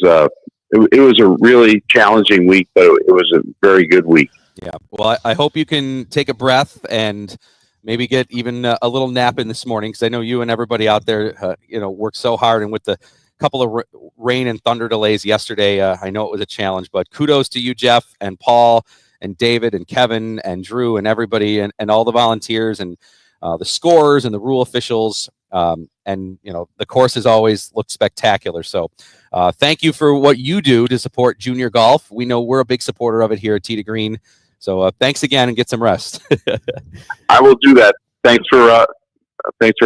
a really challenging week, but it was a very good week. Yeah. Well, I hope you can take a breath and maybe get even a little nap in this morning, because I know you and everybody out there, worked so hard. And with the couple of rain and thunder delays yesterday, I know it was a challenge. But kudos to you, Jeff, and Paul, and David, and Kevin, and Drew, and everybody, and all the volunteers, and the scorers, and the rule officials. And the courses always look spectacular. So thank you for what you do to support junior golf. We know we're a big supporter of it here at Tee to Green. So thanks again, and get some rest. I will do that. Thanks for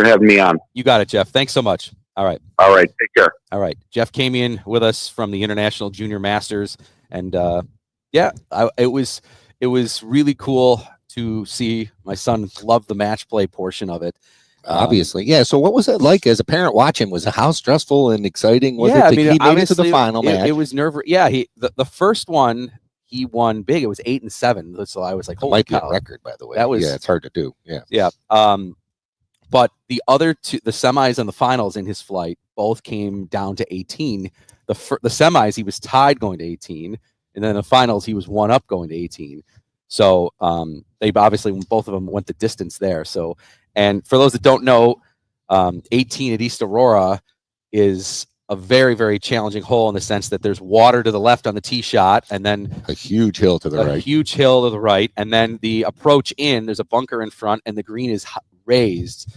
having me on. You got it, Jeff. Thanks so much. All right. Take care. All right. Jeff came in with us from the International Junior Masters, and it was really cool to see my son love the match play portion of it. Obviously, yeah. So what was it like as a parent watching? Was it how stressful and exciting was it? He made it to the final match. It was nerve-wracking. Yeah, the first one he won big. It was 8-7. So I was like, holy cow. Be a record, by the way. That was, it's hard to do. Yeah. Yeah. But the other two, the semis and the finals in his flight, both came down to 18. The semis he was tied going to 18, and then the finals he was 1 up going to 18. So they obviously both of them went the distance there. So. And for those that don't know, 18 at East Aurora is a very, very challenging hole in the sense that there's water to the left on the tee shot, and then a huge hill to the right. And then the approach in, there's a bunker in front, and the green is raised.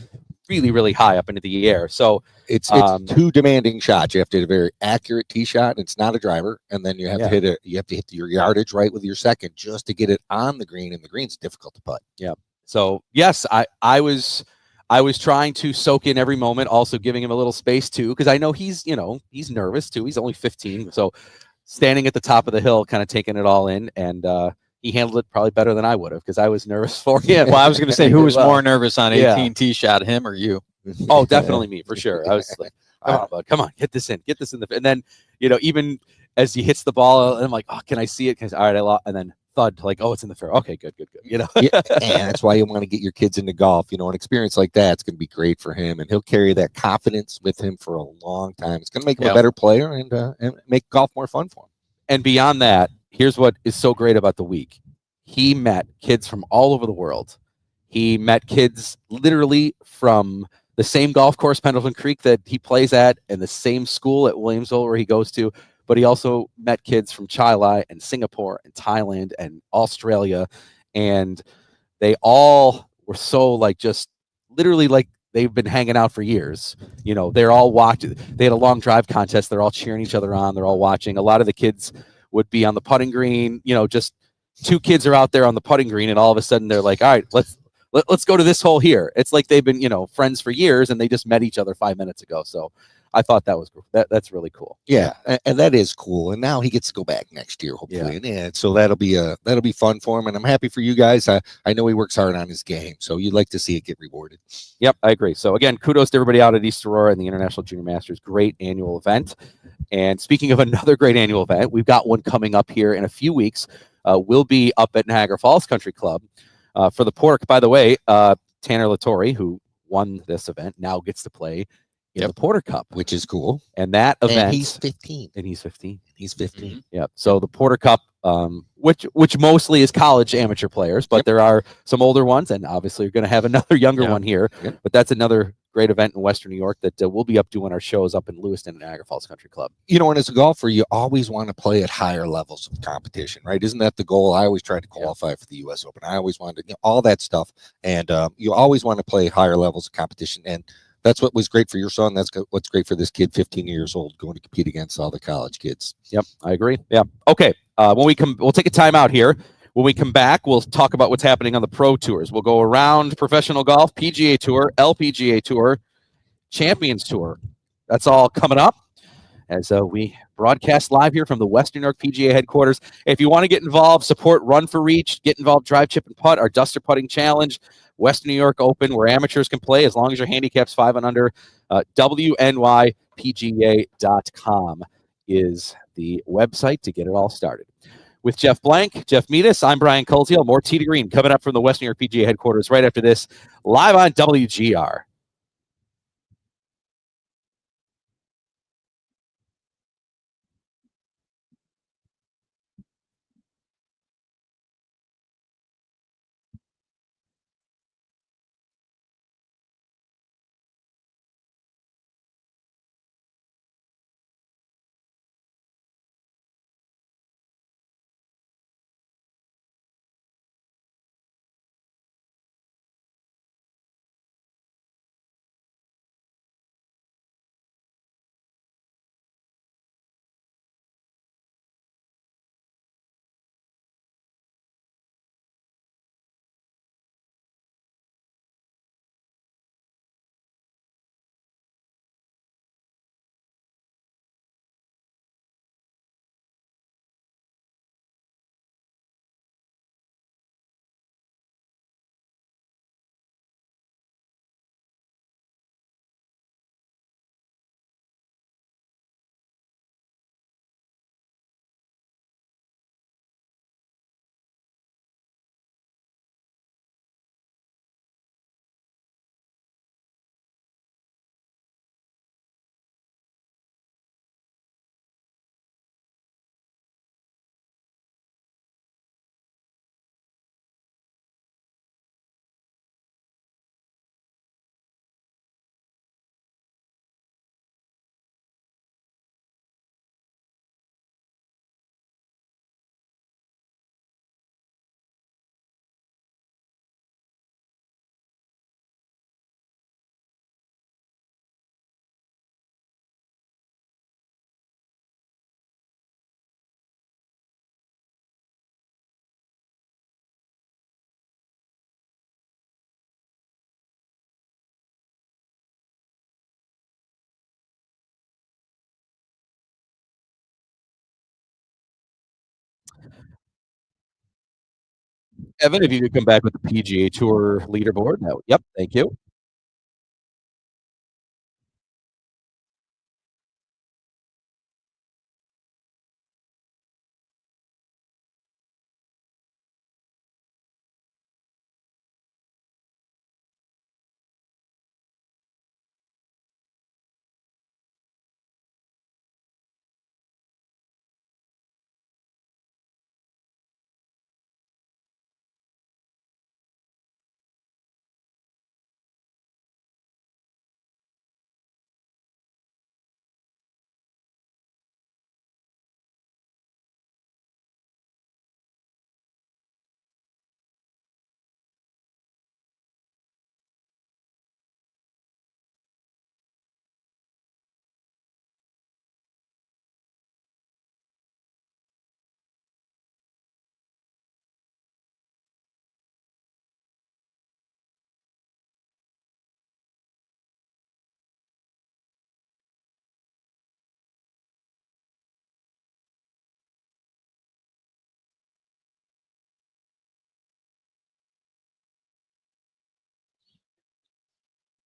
really, really high up into the air. So it's 2 demanding shots. You have to hit a very accurate tee shot. And it's not a driver, and then you have to hit your yardage right with your second just to get it on the green, and the green's difficult to putt. Yeah. So yes, I was trying to soak in every moment, also giving him a little space too, because I know he's nervous too. He's only 15, so standing at the top of the hill, kind of taking it all in, and he handled it probably better than I would have, because I was nervous for him. Well, I was going to say, who was more nervous on 18 tee shot, him or you? Oh, definitely me, for sure. I was like, come on, bud, come on, get this in the. And then even as he hits the ball, I'm like, oh, can I see it? Because all right, I lost, and then thud, like, oh, it's in the fair. Okay, good. Yeah, and that's why you want to get your kids into golf. An experience like that's going to be great for him, and he'll carry that confidence with him for a long time. It's going to make him a better player and make golf more fun for him. And beyond that, here's what is so great about the week. He met kids from all over the world. He met kids literally from the same golf course, Pendleton Creek, that he plays at, and the same school at Williamsville where he goes to. But he also met kids from Chile and Singapore and Thailand and Australia. And they all were so just literally they've been hanging out for years. They're all watching. They had a long drive contest. They're all cheering each other on. They're all watching. A lot of the kids would be on the putting green. Just 2 kids are out there on the putting green, and all of a sudden they're like, all right, let's go to this hole here. It's like they've been, friends for years, and they just met each other 5 minutes ago. So I thought that's really cool. Yeah, and that is cool. And now he gets to go back next year, hopefully. Yeah. And so that'll be fun for him. And I'm happy for you guys. I know he works hard on his game, so you'd like to see it get rewarded. Yep, I agree. So again, kudos to everybody out at East Aurora and the International Junior Masters. Great annual event. And speaking of another great annual event, we've got one coming up here in a few weeks. We'll be up at Niagara Falls Country Club for the Pork. By the way, Tanner Latore, who won this event, now gets to play in the Porter Cup, which is cool. And that event, and he's 15. He's 15. Mm-hmm. Yeah. So the Porter Cup, which mostly is college amateur players, but there are some older ones, and obviously you're going to have another younger one here. Yep. But that's another great event in Western New York that we'll be up doing our shows up in Lewiston and Niagara Falls Country Club. And as a golfer, you always want to play at higher levels of competition, right? Isn't that the goal? I always tried to qualify for the U.S. Open. I always wanted all that stuff, and you always want to play higher levels of competition. And that's what was great for your son. That's what's great for this kid, 15 years old, going to compete against all the college kids. Yep, I agree. Yeah. Okay. When we come, we'll take a time out here. When we come back, we'll talk about what's happening on the pro tours. We'll go around professional golf, PGA Tour, LPGA Tour, Champions Tour. That's all coming up as we broadcast live here from the Western New York PGA headquarters. If you want to get involved, support Run for Reach, get involved, drive, chip, and putt, our Duster Putting Challenge, Western New York Open, where amateurs can play as long as your handicap's 5 and under. WNYPGA.com is the website to get it all started. With Jeff Blank, Jeff Meadis, I'm Brian Coltiel. More Tee to Green coming up from the Western New York PGA headquarters right after this, live on WGR. Evan, if you could come back with the PGA Tour leaderboard. Yep, thank you.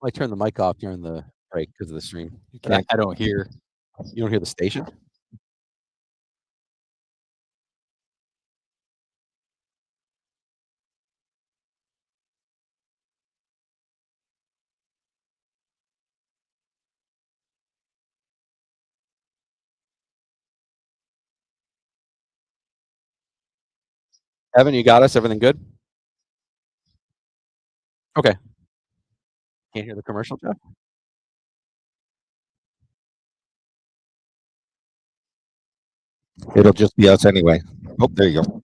I turned the mic off during the break because of the stream. I don't hear. You don't hear the station? Evan, you got us? Everything good? Okay. Can't hear the commercial, Jeff? It'll just be us anyway. Oh, there you go.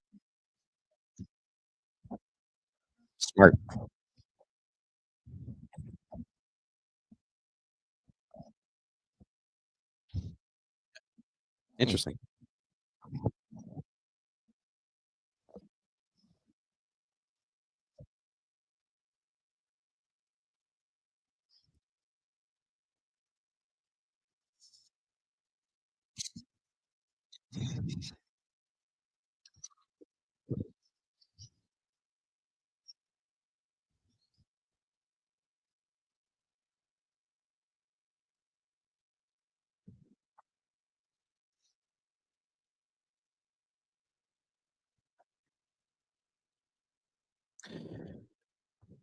Smart. Interesting.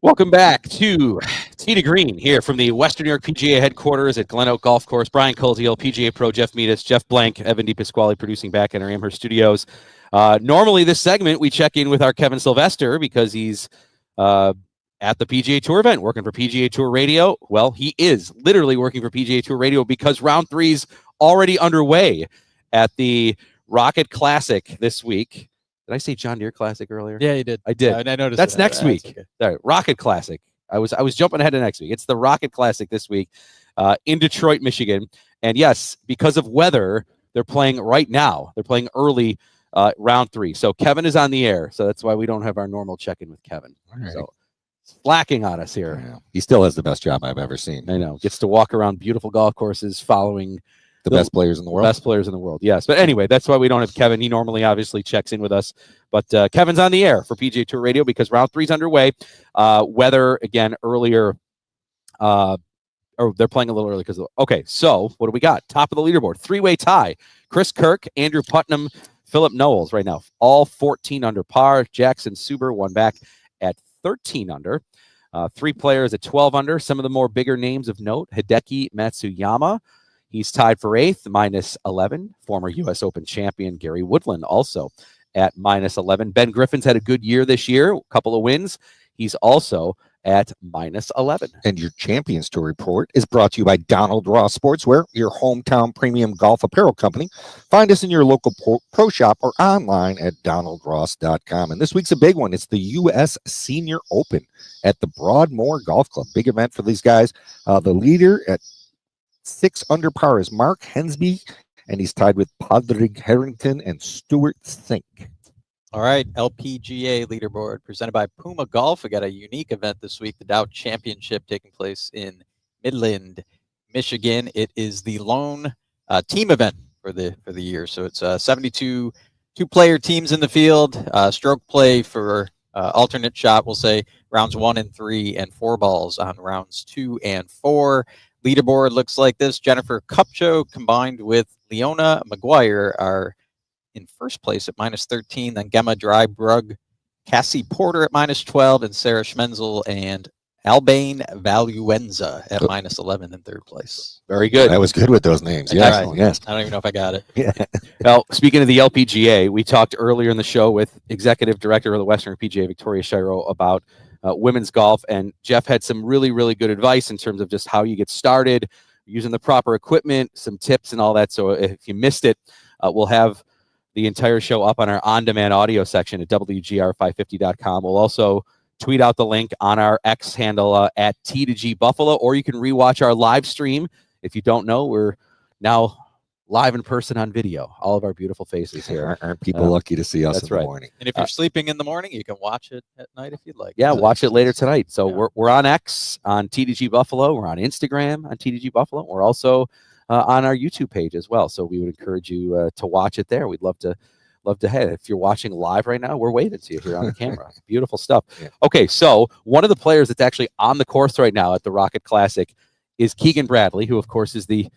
Welcome back to Tee to Green here from the Western New York PGA headquarters at Glen Oak Golf Course. Brian Koziel, PGA Pro, Jeff Meadis, Jeff Blank, Evan DiPasquale producing back in our Amherst studios. Normally, this segment, we check in with our Kevin Sylvester because he's at the PGA Tour event working for PGA Tour Radio. Well, he is literally working for PGA Tour Radio because round 3's already underway at the Rocket Classic this week. Did I say John Deere Classic earlier? Yeah, you did. I did. I noticed. That's next week. Okay. Sorry, Rocket Classic. I was jumping ahead to next week. It's the Rocket Classic this week in Detroit, Michigan. And yes, because of weather, they're playing right now. They're playing early round 3. So Kevin is on the air. So that's why we don't have our normal check-in with Kevin. Right. So slacking on us here. Yeah. He still has the best job I've ever seen. I know. Gets to walk around beautiful golf courses following the best players in the world. Best players in the world, yes. But anyway, that's why we don't have Kevin. He normally obviously checks in with us. But Kevin's on the air for PGA Tour Radio because round 3's underway. Weather, again, earlier. Or they're playing a little early because okay, so what do we got? Top of the leaderboard, 3-way tie. Chris Kirk, Andrew Putnam, Philip Knowles right now, all 14 under par. Jackson Suber one back at 13 under. 3 players at 12 under. Some of the more bigger names of note, Hideki Matsuyama. He's tied for 8th, minus 11. Former U.S. Open champion Gary Woodland also at minus 11. Ben Griffin's had a good year this year, a couple of wins. He's also at minus 11. And your Champions Tour report is brought to you by Donald Ross Sportswear, your hometown premium golf apparel company. Find us in your local pro shop or online at donaldross.com. And this week's a big one. It's the U.S. Senior Open at the Broadmoor Golf Club. Big event for these guys. The leader at 6 under par is Mark Hensby, and he's tied with Padraig Harrington and Stuart Sink. All right, LPGA leaderboard presented by Puma Golf. We got a unique event this week, the Dow Championship taking place in Midland, Michigan. It is the lone team event for the year. So it's 72 two-player teams in the field, stroke play for alternate shot, we'll say rounds 1 and 3, and 4 balls on rounds 2 and 4. Leaderboard looks like this. Jennifer Kupcho combined with Leona McGuire are in first place at -13. Then Gemma Drybrug, Cassie Porter at -12, and Sarah Schmenzel and Albane Valuenza at -11 in third place. Very good. That was good with those names. Yes, yes. I don't even know if I got it. Yeah. Well, speaking of the LPGA, we talked earlier in the show with Executive Director of the Western PGA, Victoria Shiro, about women's golf, and Jeff had some really, really good advice in terms of just how you get started, using the proper equipment, some tips and all that. So if you missed it, we'll have the entire show up on our on-demand audio section at WGR550.com. We'll also tweet out the link on our X handle at T2G Buffalo, or you can rewatch our live stream. If you don't know, we're now live in person on video. All of our beautiful faces here. Aren't people lucky to see us that's in the right. morning? And if you're sleeping in the morning, you can watch it at night if you'd like. Yeah, watch it later tonight. So Yeah. we're on X on T2G Buffalo. We're on Instagram on T2G Buffalo. We're also on our YouTube page as well. So we would encourage you to watch it there. We'd love to have. If you're watching live right now, we're waving to you here on the camera. Beautiful stuff. Yeah. Okay, so one of the players that's actually on the course right now at the Rocket Classic is Keegan Bradley, who of course is the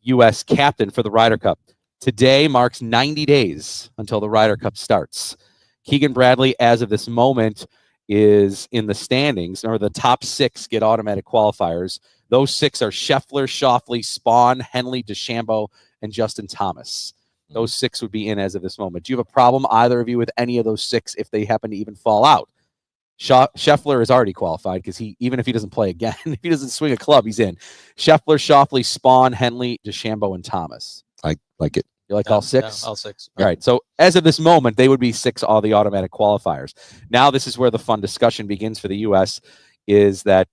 U.S. captain for the Ryder Cup. Today marks 90 days until the Ryder Cup starts. Keegan Bradley, as of this moment, is in the standings, or the top 6 get automatic qualifiers. Those 6 are Scheffler, Schauffele, Spawn, Henley, DeChambeau, and Justin Thomas. Those 6 would be in as of this moment. Do you have a problem, either of you, with any of those 6 if they happen to even fall out? Scheffler is already qualified because even if he doesn't play again, if he doesn't swing a club, he's in. Scheffler, Schauffele, Spawn, Henley, DeChambeau, and Thomas. I like it. You like all 6? Yeah, all 6. All right. So as of this moment, they would be 6 all the automatic qualifiers. Now this is where the fun discussion begins for the U.S. is that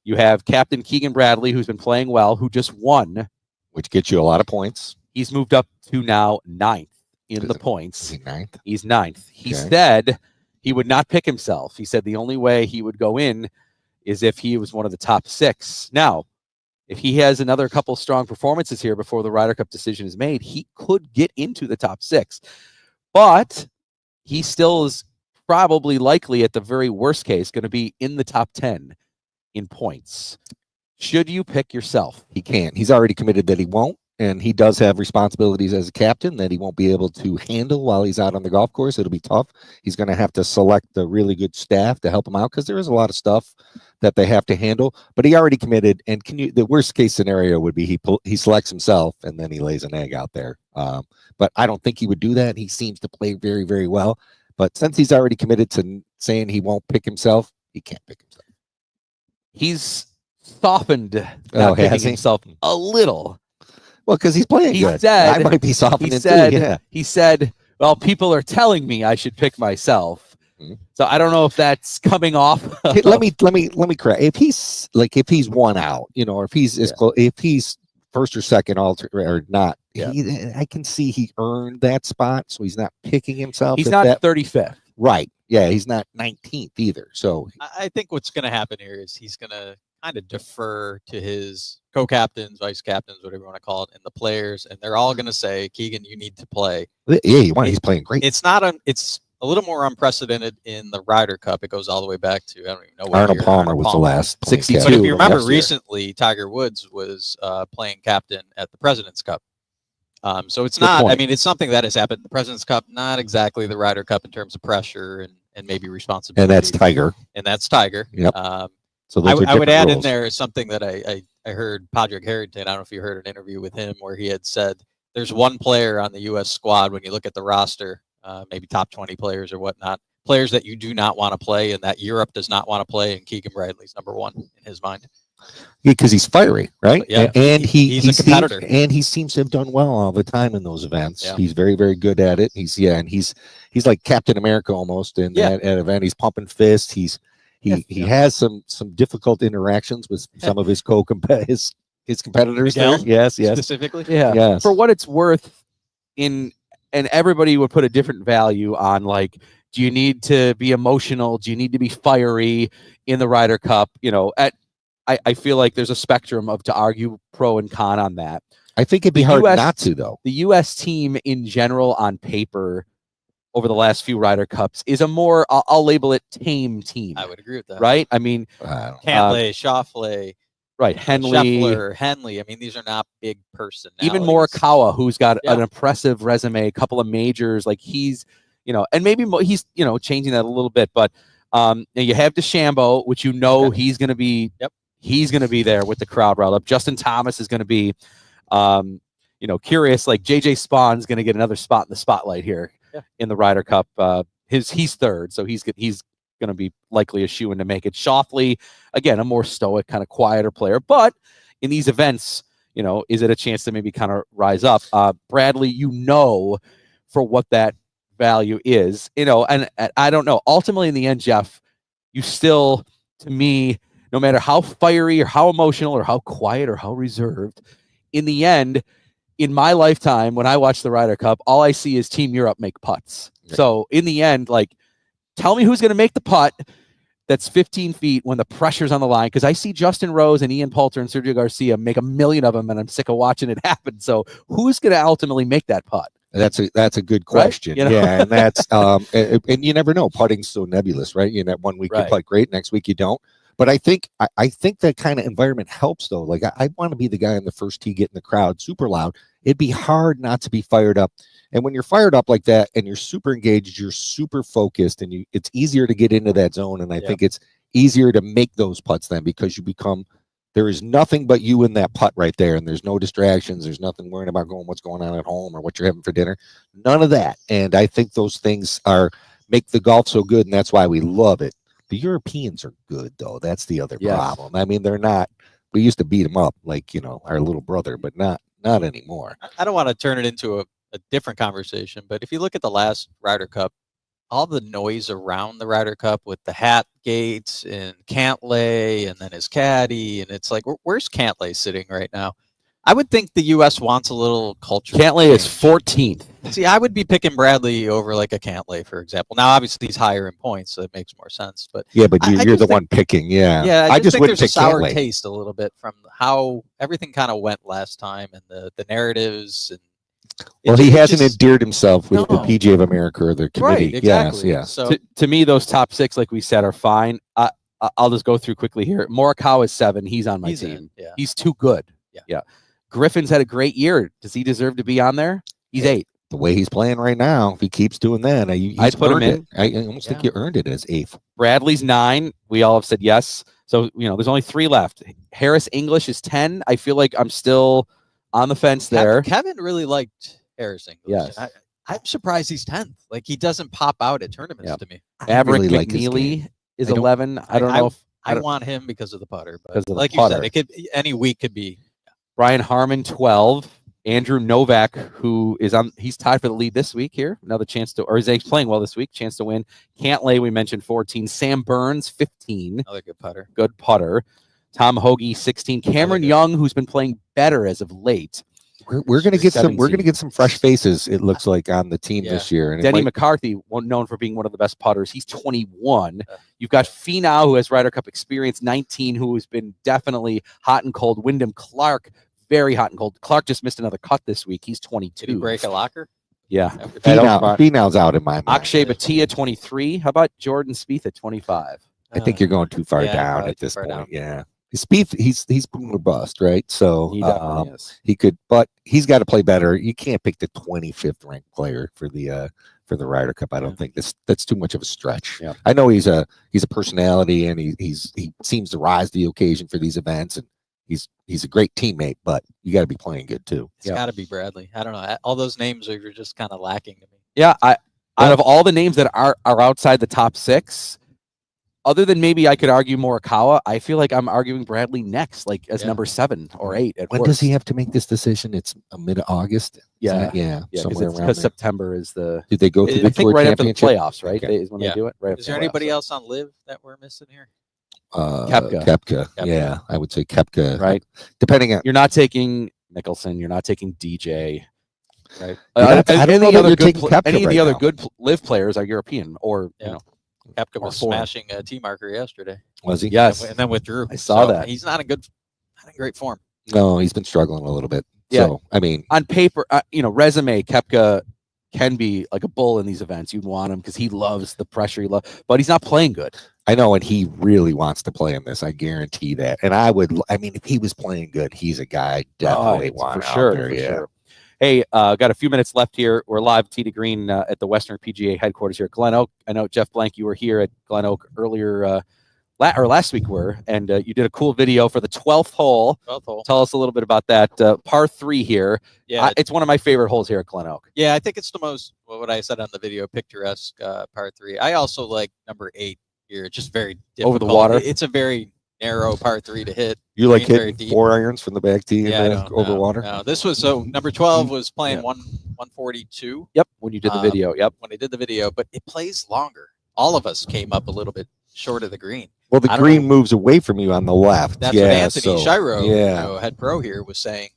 you have Captain Keegan Bradley, who's been playing well, who just won. Which gets you a lot of points. He's moved up to now 9th in the points. Is he 9th? He's 9th. He Okay. said he would not pick himself. He said the only way he would go in is if he was one of the top 6. Now, if he has another couple strong performances here before the Ryder Cup decision is made, he could get into the top 6. But he still is probably likely, at the very worst case, going to be in the top 10 in points. Should you pick yourself? He can't. He's already committed that he won't. And he does have responsibilities as a captain that he won't be able to handle while he's out on the golf course. It'll be tough. He's going to have to select a really good staff to help him out because there is a lot of stuff that they have to handle. But he already committed. And the worst case scenario would be he selects himself and then he lays an egg out there. But I don't think he would do that. He seems to play very, very well. But since he's already committed to saying he won't pick himself, he can't pick himself. He's softened not picking has he? himself a little. Well, because he's playing He good. said- I might be softening He too. said, Yeah. he said, well, people are telling me I should pick myself. Mhm. So I don't know if that's coming off. Okay, let me correct. If he's 1 out, or if he's as close, if he's first or second or not, Yeah. I can see he earned that spot, so he's not picking himself. He's if not that, 35th. right. Yeah, he's not 19th either. So I think what's going to happen here is he's going to kind of defer to his co-captains, vice captains, whatever you want to call it, and the players, and they're all going to say, "Keegan, you need to play." yeah, he's playing great. It's a little more unprecedented in the Ryder Cup. It goes all the way back to I don't even know what Arnold year. Palmer was the last. 62. But if you remember, last year. recently Tiger Woods was playing captain at the President's Cup. So it's Good not. I point. mean, it's something that has happened. The President's Cup, not exactly the Ryder Cup in terms of pressure and maybe responsibility. And that's Tiger. And that's Tiger. Yep. So I those are would different add in rules. there something that I heard Padraig Harrington. I don't know if you heard an interview with him where he had said there's one player on the U.S. squad when you look at the roster, maybe top 20 players or whatnot, players that you do not want to play and that Europe does not want to play, and Keegan Bradley's number 1 in his mind. Because he's fiery, right? Yeah, and he's a competitor. And he seems to have done well all the time in those events. Yeah. He's very, very good at it. He's like Captain America almost in that event. He's pumping fists. He has some difficult interactions with some of his his competitors there. Miguel? Yes. Specifically, Yeah. Yes. For what it's worth, and everybody would put a different value on, like, do you need to be emotional? Do you need to be fiery in the Ryder Cup? I feel like there's a spectrum to argue pro and con on that. I think it'd be The hard US not to, though. The U.S. team in general on paper over the last few Ryder Cups is a more, I'll label it tame team. I would agree with that. Right? I mean, Cantlay, Schauffele, right, Henley, Scheffler, Henley. I mean, these are not big personalities. even Morikawa, who's got an impressive resume, a couple of majors. Like he's, and maybe he's, changing that a little bit. But you have DeChambeau, which he's going to be. Yep. He's going to be there with the crowd riled up. Justin Thomas is going to be, curious. Like JJ Spawn's going to get another spot in the spotlight here in the Ryder Cup. He's third, so he's going to be likely a shoe-in to make it. Schauffele, again, a more stoic, kind of quieter player, but in these events, is it a chance to maybe kind of rise up? Bradley, for what that value is, and I don't know. Ultimately, in the end, Jeff, you still, to me, no matter how fiery or how emotional or how quiet or how reserved, in the end, in my lifetime, when I watch the Ryder Cup, all I see is Team Europe make putts. Right. So in the end, tell me who's going to make the putt that's 15 feet when the pressure's on the line, because I see Justin Rose and Ian Poulter and Sergio Garcia make a million of them, and I'm sick of watching it happen. So who's going to ultimately make that putt? That's a good question. Right? Yeah, and that's and you never know. Putting's so nebulous, right? That one week you putt great, next week you don't. But I think that kind of environment helps, though. Like I want to be the guy on the first tee getting the crowd super loud. It'd be hard not to be fired up. And when you're fired up like that and you're super engaged, you're super focused, and it's easier to get into that zone. And I think it's easier to make those putts then, because there is nothing but you in that putt right there. And there's no distractions. There's nothing worrying about what's going on at home or what you're having for dinner. None of that. And I think those things make the golf so good. And that's why we love it. The Europeans are good, though. That's the other problem. I mean, they're not. We used to beat them up like, our little brother, but not anymore. I don't want to turn it into a different conversation, but if you look at the last Ryder Cup, all the noise around the Ryder Cup with the hat gates and Cantlay and then his caddy, and it's like, where's Cantlay sitting right now? I would think the U.S. wants a little culture. Cantlay is 14th. See, I would be picking Bradley over like a Cantlay, for example. Now, obviously, he's higher in points, so it makes more sense. But but you're the one picking. Yeah, I just think wouldn't there's pick a sour Cantlay. taste a little bit from how everything kind of went last time, and the narratives. And he hasn't endeared himself with the PGA of America or the committee. Right, exactly. Yes. So to me, those top six, like we said, are fine. I'll just go through quickly here. Morikawa is 7. He's on my team. He's too good. Yeah. Griffin's had a great year. Does he deserve to be on there? He's 8. The way he's playing right now, if he keeps doing that, I'd put him in. I almost think you earned it as 8th. Bradley's 9. We all have said yes. So, there's only 3 left. Harris English is 10. I feel like I'm still on the fence there. Kevin really liked Harris English. Yes. I'm surprised he's 10th. Like, he doesn't pop out at tournaments to me. Maverick really McNeely is 11. I don't know if I want him because of the putter. But like you said, it could any week could be. Brian Harmon 12. Andrew Novak, who is he's tied for the lead this week here. Another chance to, or he's playing well this week, chance to win. Cantlay, we mentioned 14. Sam Burns 15. Another good putter. Good putter. Tom Hoagie 16. Cameron Young, who's been playing better as of late. We're going to get 17. We're going to get some fresh faces. It looks like on the team this year. And Denny McCarthy, known for being one of the best putters, he's 21. You've got Finau, who has Ryder Cup experience, 19, who has been definitely hot and cold. Wyndham Clark, very hot and cold. Clark just missed another cut this week. He's 22. Did he break a locker? Yeah. Finau's out in my mind. Akshay Bhatia 23. How about Jordan Spieth at 25? I think you're going too far down at this point. Down. Yeah. Spieth, he's boom or bust, right? So he definitely is. He could, but he's got to play better. You can't pick the 25th ranked player for the Ryder Cup. I don't think that's too much of a stretch. Yeah. I know he's a personality, and he seems to rise to the occasion for these events, and he's a great teammate, but you got to be playing good too. It's got to be Bradley. I don't know. All those names are just kind of lacking to me. Yeah, out of all the names that are outside the top 6. Other than maybe I could argue Morikawa, I feel like I'm arguing Bradley next, like as number 7 or 8. When does he have to make this decision? It's mid-August. Yeah, somewhere around because September is the. Did they go through the tour right after the playoffs? Right, is when they do it. Right. Is there anybody else on Live that we're missing here? Koepka. Yeah, I would say Koepka. Right. Depending on, you're not taking Mickelson. You're not taking DJ. Right. I don't know that you're taking Koepka. Any of the other good Live players are European, or Koepka was smashing a tee marker yesterday. Was he? Yes. And then withdrew. I saw that. He's not in great form. No, he's been struggling a little bit. Yeah. So, I mean, on paper, resume, Koepka can be like a bull in these events. You'd want him because he loves the pressure. But he's not playing good. I know, and he really wants to play in this. I guarantee that. And I mean, if he was playing good, he's a guy I definitely want for out sure. there. For Yeah. sure. Hey, got a few minutes left here. We're live, Tee to Green, at the Western PGA headquarters here at Glen Oak. I know, Jeff Blank, you were here at Glen Oak earlier, last week and you did a cool video for the 12th hole. 12th hole. Tell us a little bit about that par 3 here. Yeah, it's one of my favorite holes here at Glen Oak. Yeah, I think it's the most, what I said on the video, picturesque par 3. I also like number 8 here. It's just very difficult. Over the water. It's a very narrow par 3 to hit. You like very hitting deep. 4 irons from the back tee over water? No, this was number 12 was playing 142. Yep, when you did the video. Yep, when I did the video, but it plays longer. All of us came up a little bit short of the green. Well, the green moves away from you on the left. That's what Anthony Shiro, yeah. head pro here, was saying.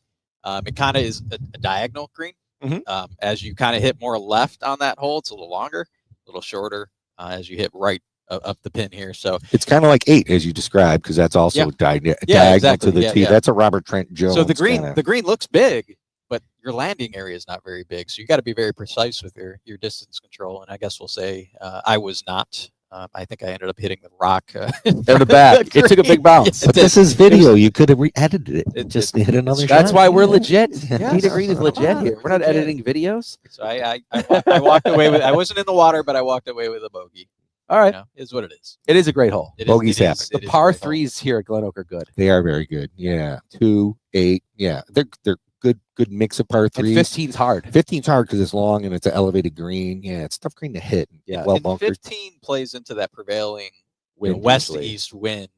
It kind of is a diagonal green. Mm-hmm. As you kind of hit more left on that hole, it's a little longer, a little shorter as you hit right up the pin here. So it's kind of like 8 as you described, because that's also diagonal exactly. to the tee. That's a Robert Trent Jones. So the green looks big, but your landing area is not very big. So you got to be very precise with your distance control. And I guess we'll say I was not. I think I ended up hitting the rock in the back. It took a big bounce. But this is video. You could have edited it. Just hit another shot. That's why we're legit. Tee to Green is legit here. We're not editing videos. So I walked away with. I wasn't in the water, but I walked away with a bogey. All right, is what it is. It is a great hole. Bogeys happen. The par 3s here at Glen Oak are good. They are very good. Yeah, 2, 8. Yeah, they're good mix of par 3s. 15's hard. 15's hard because it's long and it's an elevated green. Yeah, it's tough green to hit. Yeah, well and 15 plays into that prevailing wind, west-east wind.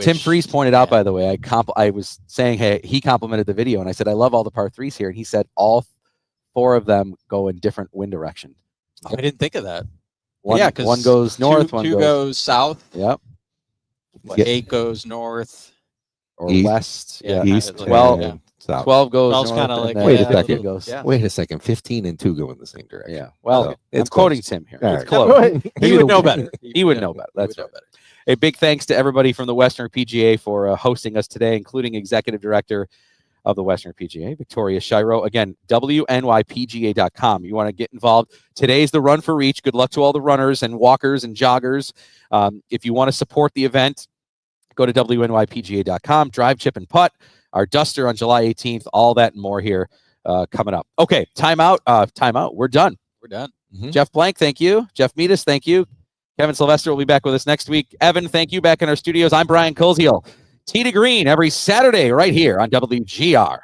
Tim Freeze pointed out, by the way, I was saying, hey, he complimented the video, and I said, I love all the par 3s here, and he said all 4 of them go in different wind direction. Oh, I didn't think of that. Because one goes north, one goes south. Yep. 8 goes north or east, west. Yeah, east. 12. 12 goes north. Kind of like wait a second. Wait a second. 15 and 2 go in the same direction. Yeah. Well, it's quoting Tim here. Right. It's close. He would know better. He would know better. That's right. A big thanks to everybody from the Western PGA for hosting us today, including Executive Director of the Western PGA, Victoria Shiro. Again, WNYPGA.com. You want to get involved. Today's the Run for Reach. Good luck to all the runners and walkers and joggers. If you want to support the event, go to WNYPGA.com. Drive, chip, and putt. Our duster on July 18th. All that and more here coming up. Okay, timeout. Timeout. We're done. We're done. Mm-hmm. Jeff Blank, thank you. Jeff Meadis, thank you. Kevin Sylvester will be back with us next week. Evan, thank you. Back in our studios. I'm Brian Koziel. Tee to Green every Saturday right here on WGR.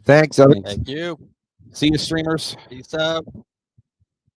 Thanks, Evan. Thank you. See you, streamers. Peace out.